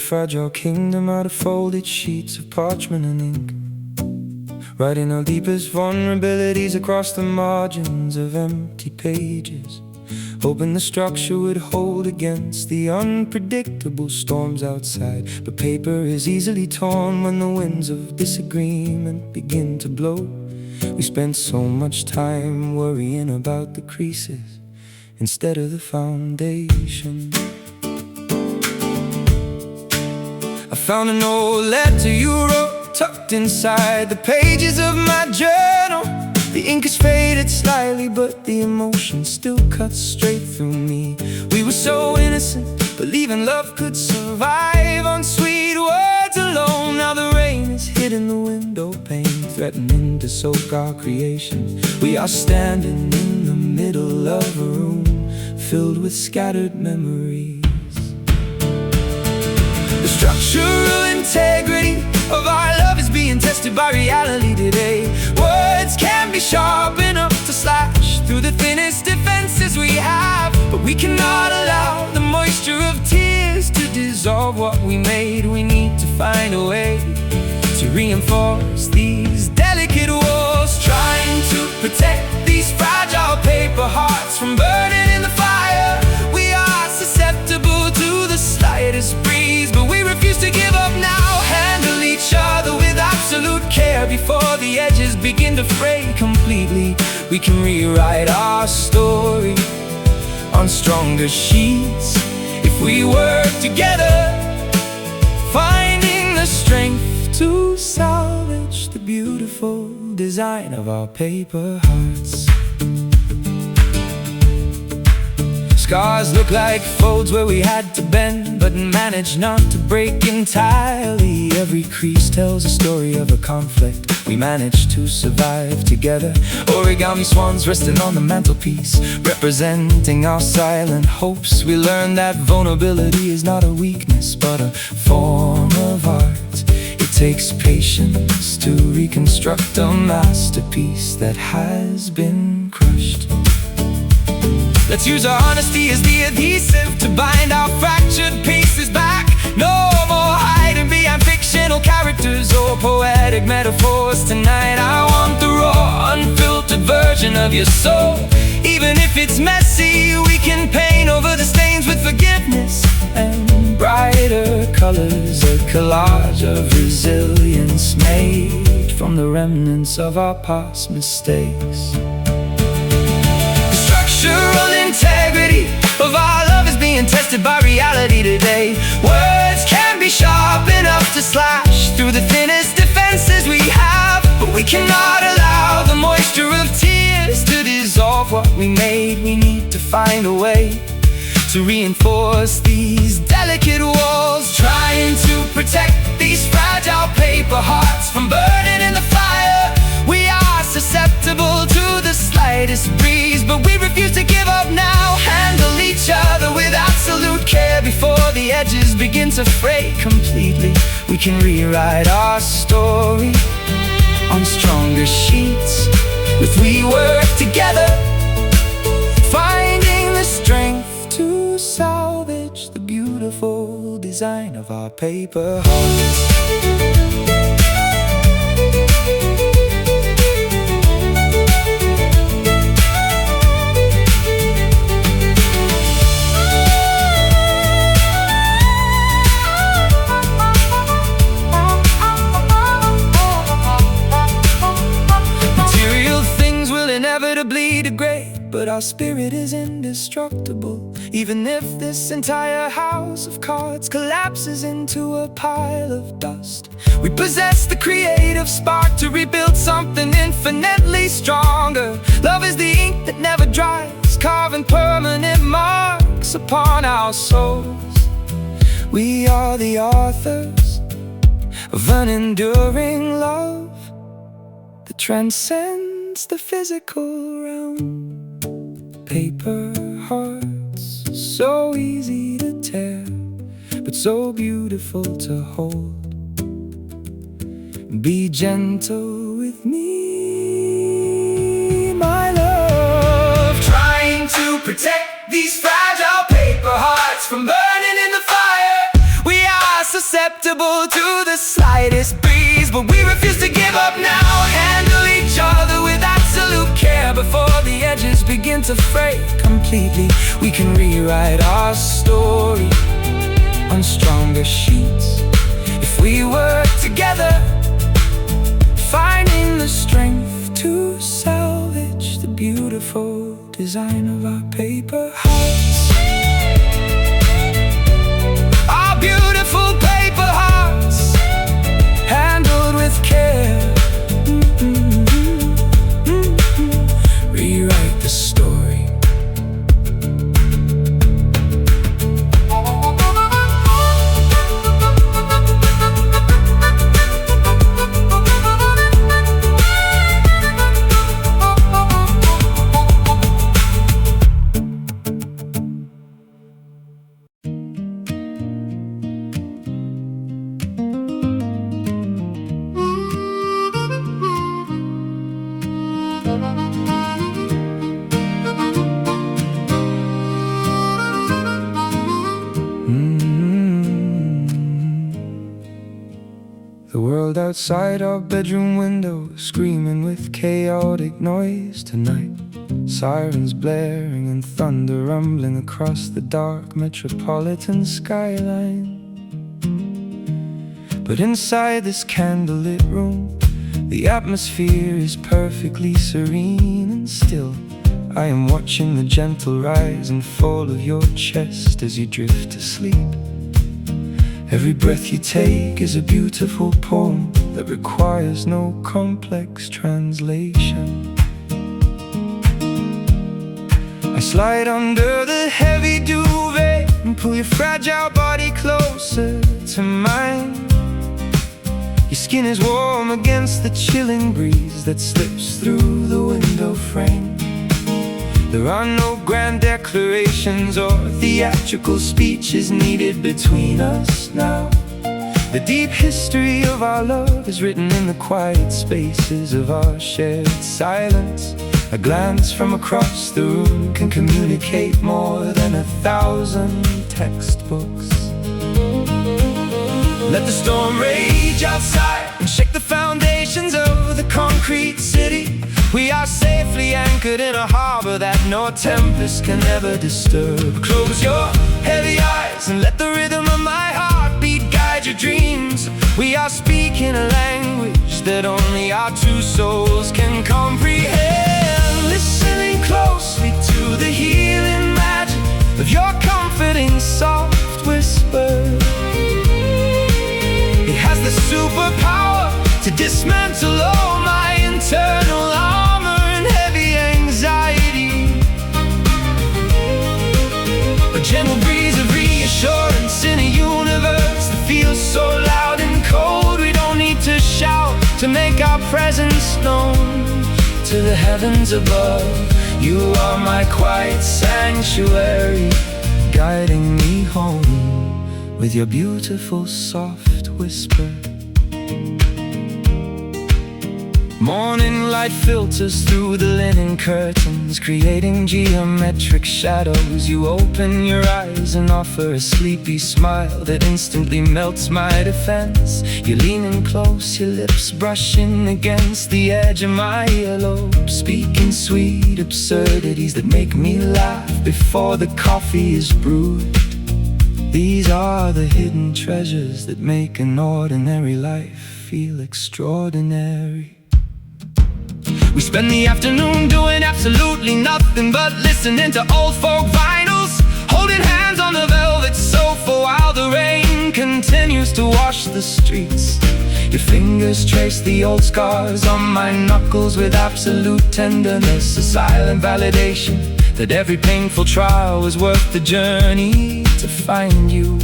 fragile kingdom out of folded sheets of parchment and ink, writing our deepest vulnerabilities across the margins of empty pages, hoping the structure would hold against the unpredictable storms outside. But paper is easily torn when the winds of disagreement begin to blow. We spent so much time worrying about the creases instead of the foundation. I found an old letter you wrote tucked inside the pages of my journal. The ink is faded slightly, but the emotion still cuts straight through me. We were so innocent, believing love could survive on sweet words alone. Now the rain is hitting the window pane, threatening to soak our creation. We are standing in the middle of a room filled with scattered memories. The structural integrity of our love is being tested by reality today. Words can be sharp enough to slash through the thinnest defenses we have, but we cannot allow the moisture of tears to dissolve what we made. We need to find a way to reinforce these delicate walls, trying to protect these fragile paper hearts from burning in the fire. We are susceptible to the slightest breeze, but we refuse to give up now. Handle each other with absolute care before the edges begin to fray completely. We can rewrite our story on stronger sheets if we work together, finding the strength to salvage the beautiful design of our paper hearts. Scars look like folds where we had to bend, but managed not to break entirely. Every crease tells a story of a conflict we managed to survive together. Origami swans resting on the mantelpiece, representing our silent hopes. We learned that vulnerability is not a weakness, but a form of art. It takes patience to reconstruct a masterpiece that has been crushed. Let's use our honesty as the adhesive to bind our fractured pieces back. No more hiding behind fictional characters or poetic metaphors tonight. I want the raw, unfiltered version of your soul. Even if it's messy, we can paint over the stains with forgiveness and brighter colors. A collage of resilience made from the remnants of our past mistakes. Structural integrity of our love is being tested by reality today. Words can be sharp enough to slash through the thinnest defenses we have, but we cannot allow the moisture of tears to dissolve what we made. We need to find a way to reinforce these delicate walls, trying to protect these fragile paper hearts from burning in the fire. We are susceptible to the slightest breeze, but we refuse to give up now. Handle each other with absolute care before the edges begin to fray completely. We can rewrite our story on stronger sheets if we work together, finding the strength to salvage the beautiful design of our paper hearts. Inevitably degrade, but our spirit is indestructible. Even if this entire house of cards collapses into a pile of dust, we possess the creative spark to rebuild something infinitely stronger. Love is the ink that never dries, carving permanent marks upon our souls. We are the authors of an enduring love that transcends the physical realm. Paper hearts, so easy to tear, but so beautiful to hold. Be gentle with me, my love. Trying to protect these fragile paper hearts from burning in the fire. We are so vulnerable to the slightest breeze, but we refuse to give up now. Handle each other with absolute care before the edges begin to fray completely. We can rewrite our story on stronger sheets if we work together, finding the strength to salvage the beautiful design of our paper hearts. Our beautiful paper hearts, handled with care. Rewrite the story. The world outside our bedroom window screaming with chaotic noise tonight. Sirens blaring and thunder rumbling across the dark metropolitan skyline. But inside this candlelit room, the atmosphere is perfectly serene and still. I am watching the gentle rise and fall of your chest as you drift to sleep. Every breath you take is a beautiful poem that requires no complex translation. I slide under the heavy duvet and pull your fragile body closer to mine. Your skin is warm against the chilling breeze that slips through the window frame. There are no grand declarations or theatrical speeches needed between us now. The deep history of our love is written in the quiet spaces of our shared silence. A glance from across the room can communicate more than 1,000 textbooks. Let the storm rage outside and shake the foundations of the concrete city. We are safely anchored in a harbor that no tempest can ever disturb. Close your heavy eyes and let the rhythm of my heartbeat guide your dreams. We are speaking a language that only our two souls can comprehend. Listening closely to the healing magic of your comforting soft whisper. It has the superpower to dismantle all my internal armor and heavy anxiety. A gentle breeze of reassurance in a universe that feels so loud and cold. We don't need to shout to make our presence known to the heavens above. You are my quiet sanctuary, guiding me home with your beautiful soft whisper. Morning light filters through the linen curtains, creating geometric shadows. You open your eyes and offer a sleepy smile that instantly melts my defense. You're leaning close, your lips brushing against the edge of my earlobe, speaking sweet absurdities that make me laugh before the coffee is brewed. These are the hidden treasures that make an ordinary life feel extraordinary. We spend the afternoon doing absolutely nothing but listening to old folk vinyls, holding hands on the velvet sofa while the rain continues to wash the streets. Your fingers trace the old scars on my knuckles with absolute tenderness, a silent validation that every painful trial was worth the journey to find you.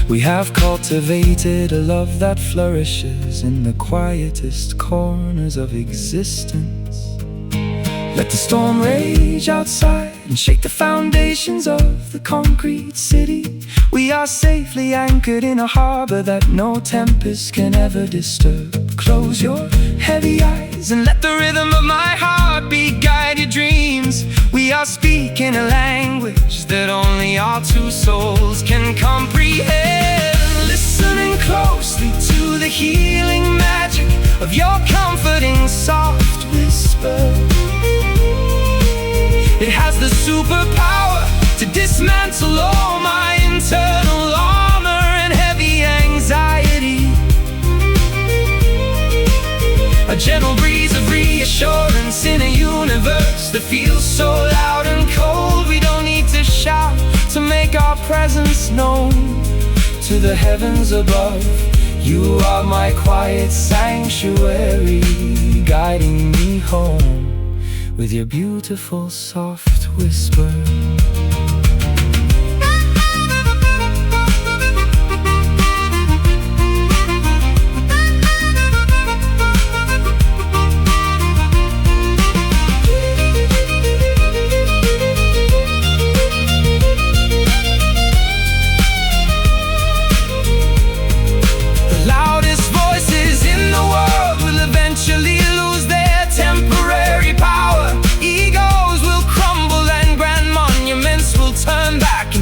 We have cultivated a love that flourishes in the quietest corners of existence. Let the storm rage outside and shake the foundations of the concrete city. We are safely anchored in a harbor that no tempest can ever disturb. Close your heavy eyes and let the rhythm of my heartbeat guide your dreams. We are speaking a language that only our two souls can comprehend. Listening close the healing magic of your comforting soft whisper. It has the superpower to dismantle all my internal armor and heavy anxiety. A gentle breeze of reassurance in a universe that feels so loud and cold. We don't need to shout to make our presence known to the heavens above. You are my quiet sanctuary, guiding me home with your beautiful soft whisper.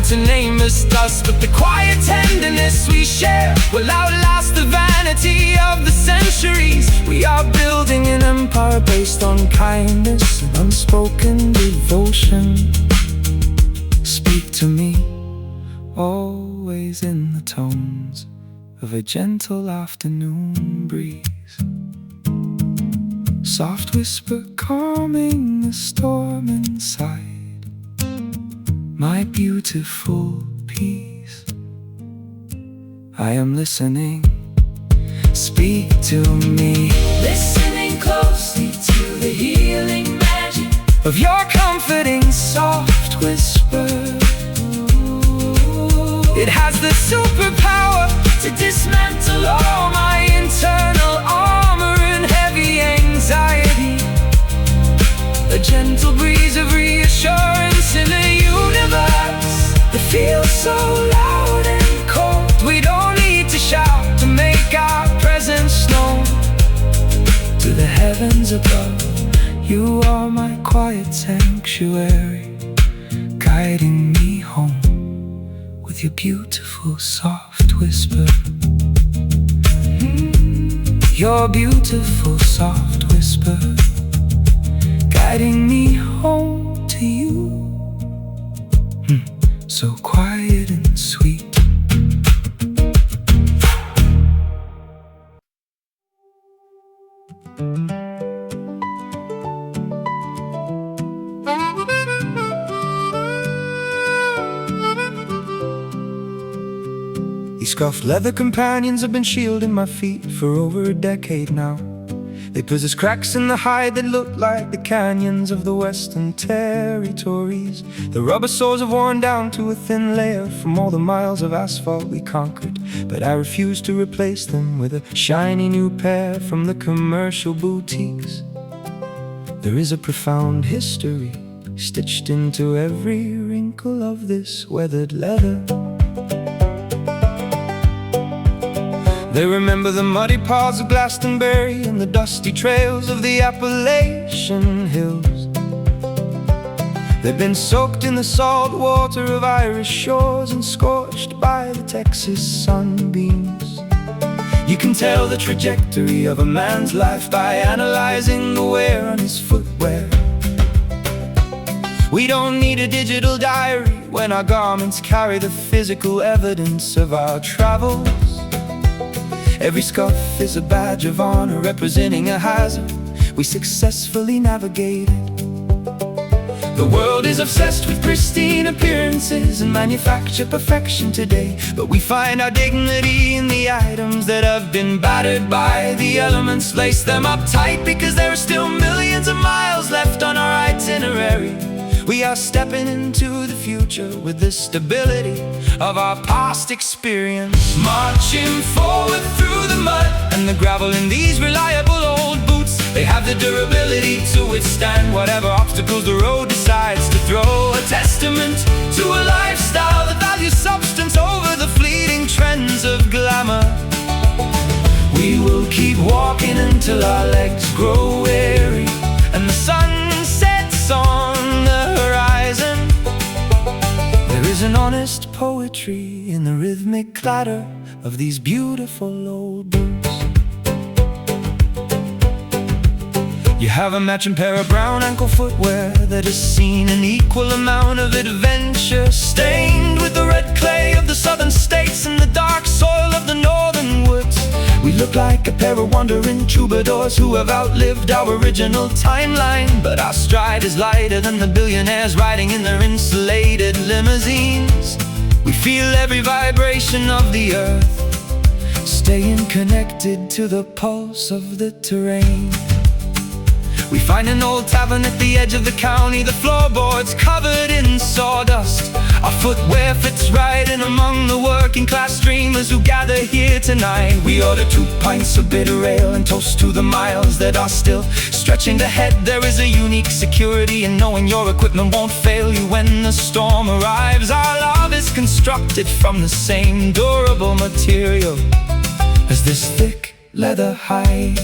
To nameless dust, but the quiet tenderness we share will outlast the vanity of the centuries. We are building an empire based on kindness and unspoken devotion. Speak to me, always in the tones of a gentle afternoon breeze. Soft whisper calming the storm inside. My beautiful peace, I am listening. Speak to me, listening closely to the healing magic of your comforting soft whisper. It has the superpower to dismantle all my internal armor and heavy anxiety. A gentle breeze of reassurance in a universe that feels so loud and cold. We don't need to shout to make our presence known to the heavens above. You are my quiet sanctuary, guiding me home with your beautiful soft whisper. Your beautiful soft whisper, guiding me home to you. So quiet and sweet. These scuffed leather companions have been shielding my feet for over a decade now. They possess cracks in the hide that look like the canyons of the Western Territories. The rubber soles have worn down to a thin layer from all the miles of asphalt we conquered, but I refuse to replace them with a shiny new pair from the commercial boutiques. There is a profound history stitched into every wrinkle of this weathered leather. They remember the muddy paths of Glastonbury and the dusty trails of the Appalachian hills. They've been soaked in the salt water of Irish shores and scorched by the Texas sunbeams. You can tell the trajectory of a man's life by analyzing the wear on his footwear. We don't need a digital diary when our garments carry the physical evidence of our travels. Every scuff is a badge of honor representing a hazard we successfully navigated. The world is obsessed with pristine appearances and manufacture perfection today, but we find our dignity in the items that have been battered by the elements. Lace them up tight because there are still millions of miles left on our itinerary. We are stepping into the future with the stability of our past experience. Marching forward through the mud and the gravel in these reliable old boots. They have the durability to withstand whatever obstacles the road decides to throw. A testament to a lifestyle that values substance over the fleeting trends of glamour. We will keep walking until our legs grow weary and the sun sets on the horizon. There is an honest poetry in the rhythmic clatter of these beautiful old boots. You have a matching pair of brown ankle footwear that has seen an equal amount of adventure, stained with the red clay of the southern states and the dark soil of the northern woods. We look like a pair of wandering troubadours who have outlived our original timeline, but our stride is lighter than the billionaires riding in their insulated limousines. We feel every vibration of the earth, staying connected to the pulse of the terrain. We find an old tavern at the edge of the county, the floorboards covered in sawdust. Our footwear fits right in among the working class dreamers who gather here tonight. We order 2 pints of bitter ale and toast to the miles that are still stretching ahead. There is a unique security in knowing your equipment won't fail you when the storm arrives. Our love is constructed from the same durable material as this thick leather hide.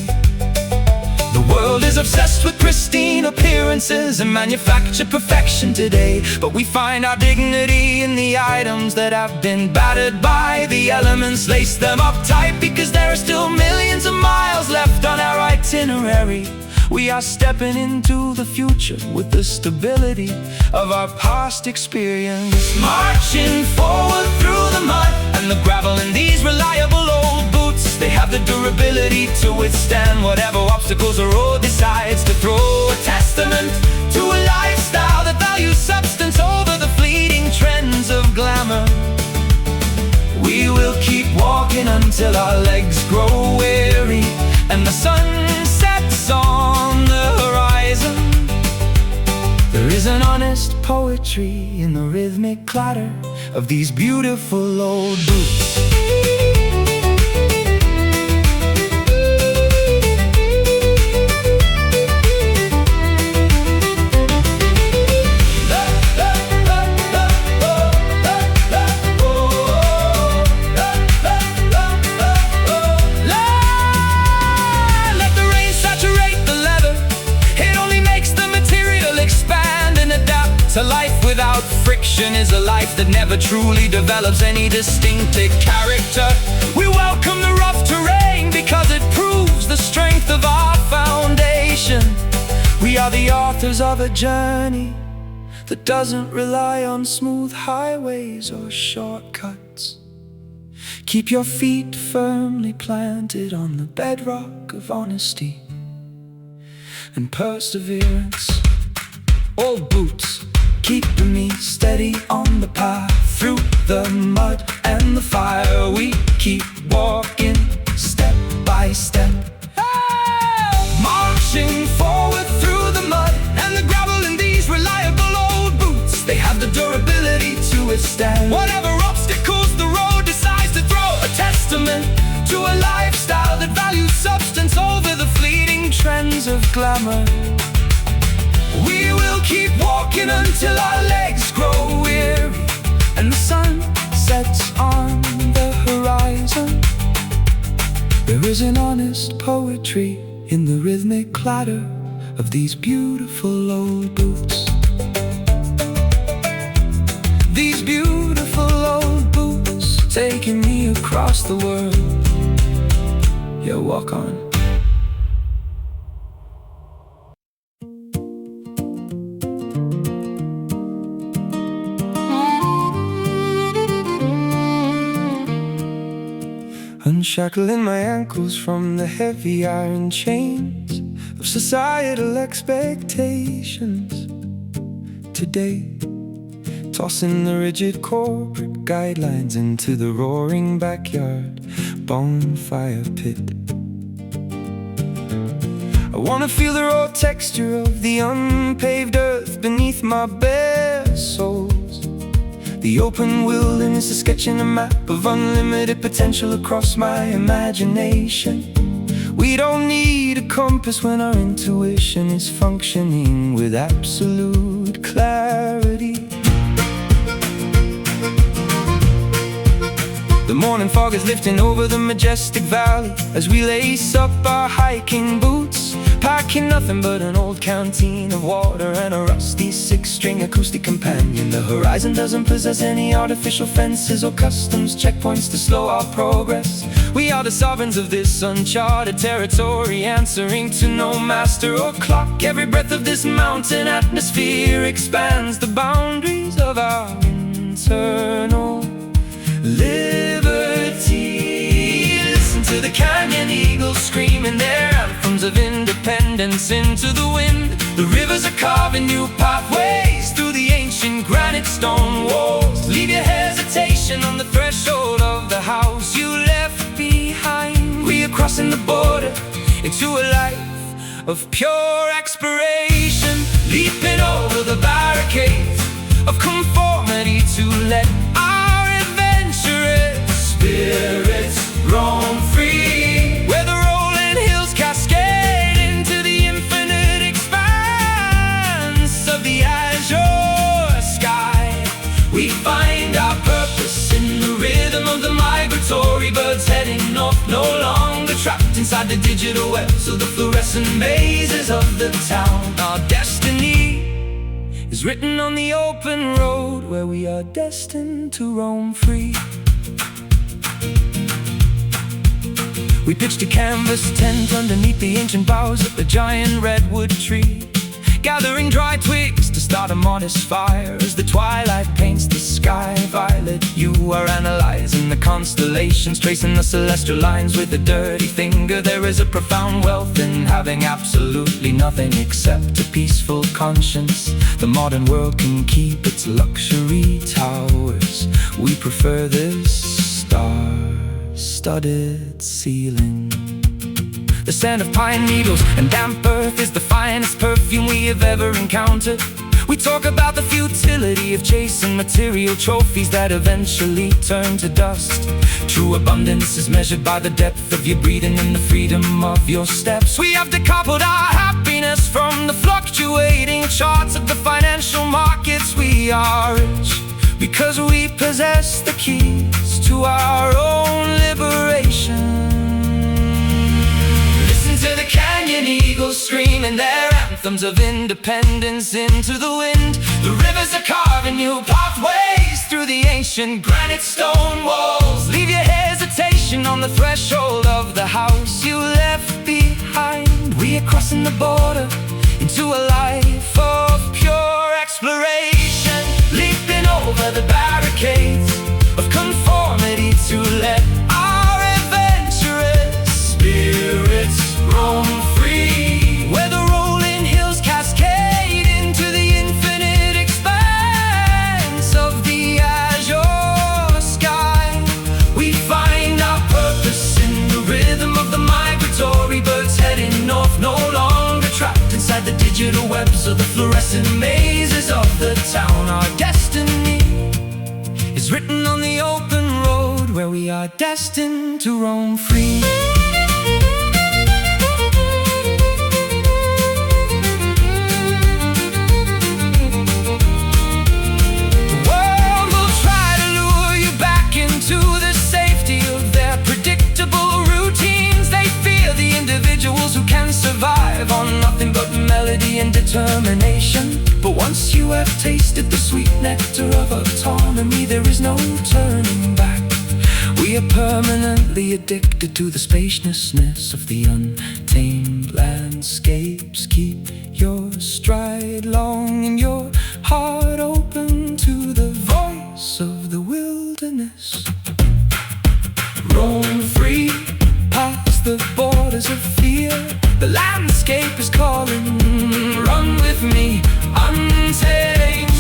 The world is obsessed with pristine appearances and manufactured perfection today, but we find our dignity in the items that have been battered by the elements. Lace them up tight because there are still millions of miles left on our itinerary. We are stepping into the future with the stability of our past experience, marching forward through the mud and the gravel in these reliable old boots. They have the durability to withstand whatever obstacles the road decides to throw. A testament to a lifestyle that values substance over the fleeting trends of glamour. We will keep walking until our legs grow weary and the sun sets on the horizon. There is an honest poetry in the rhythmic clatter of these beautiful old boots. A life without friction is a life that never truly develops any distinctive character. We welcome the rough terrain because it proves the strength of our foundation. We are the authors of a journey that doesn't rely on smooth highways or shortcuts. Keep your feet firmly planted on the bedrock of honesty and perseverance. Old boots, keeping me steady on the path through the mud and the fire. We keep walking step by step, marching forward through the mud and the gravel in these reliable old boots. They have the durability to withstand whatever obstacles the road decides to throw. A testament to a lifestyle that values substance over the fleeting trends of glamour. We will keep walking until our legs grow weary and the sun sets on the horizon. There is an honest poetry in the rhythmic clatter of these beautiful old boots. These beautiful old boots taking me across the world. Yeah, walk on. Unshackling my ankles from the heavy iron chains of societal expectations. Today, tossing the rigid corporate guidelines into the roaring backyard bonfire pit. I wanna feel the raw texture of the unpaved earth beneath my bare soles. The open wilderness is sketching a map of unlimited potential across my imagination. We don't need a compass when our intuition is functioning with absolute clarity. The morning fog is lifting over the majestic valley as we lace up our hiking boots. packing nothing but an old canteen of water and a rusty six-string acoustic companion. The horizon doesn't possess any artificial fences or customs checkpoints to slow our progress. We are the sovereigns of this uncharted territory, answering to no master or clock. Every breath of this mountain atmosphere expands the boundaries of our internal liberty. Listen to the canyon eagles screaming their anthems of independence into the wind. The rivers are carving new pathways through the ancient granite stone walls. Leave your hesitation on the threshold of the house you left behind. We are crossing the border into a life of pure exploration, leaping over the barricades of conformity to let our adventurous spirits roam free, where the rolling hills cascade into the infinite expanse of the azure sky. We find our purpose in the rhythm of the migratory birds heading north, no longer trapped inside the digital webs of the fluorescent mazes of the town. Our destiny is written on the open road, where we are destined to roam free. We pitched a canvas tent underneath the ancient boughs of the giant redwood tree, gathering dry twigs to start a modest fire. As the twilight paints the sky violet, you are analyzing the constellations, tracing the celestial lines with a dirty finger. There is a profound wealth in having absolutely nothing except a peaceful conscience. The modern world can keep its luxury towers. We prefer this star-studded ceiling. The scent of pine needles and damp earth is the finest perfume we have ever encountered. We talk about the futility of chasing material trophies that eventually turn to dust. True abundance is measured by the depth of your breathing and the freedom of your steps. We have decoupled our happiness from the fluctuating charts of the financial markets. We are rich because we possess the keys to our own liberation. To the canyon eagles screaming their anthems of independence into the wind. The rivers are carving new pathways through the ancient granite stone walls. Leave your hesitation on the threshold of the house you left behind. We are crossing the border into a life of pure exploration, leaping over the barricades of conformity to let our adventurous spirits roam free, where the rolling hills cascade into the infinite expanse of the azure sky. We find our purpose in the rhythm of the migratory birds heading north, no longer trapped inside the digital webs of the fluorescent mazes of the town. Our destiny is written on the open road, where we are destined to roam free. To the safety of their predictable routines, they fear the individuals who can survive on nothing but melody and determination. But once you have tasted the sweet nectar of autonomy, there is no turning back. We are permanently addicted to the spaciousness of the untamed landscapes. Keep your stride long and your heart open to the voice of the wilderness. Roam free past the borders of fear. The landscape is calling. Run with me, untamed,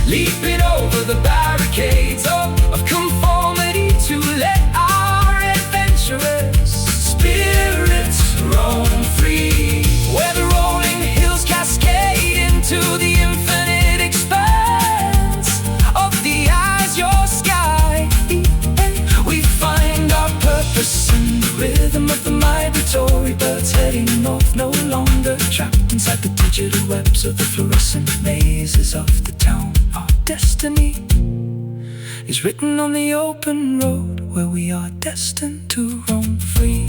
leaping over the barricades of conformity to let our adventurous spirits roam free, where the rolling hills cascade into the infinite expanse of the azure sky. We find our purpose in the rhythm of the migratory birds heading north, no longer trapped inside the digital webs of the fluorescent mazes of the town. Our destiny is written on the open road, where we are destined to roam free.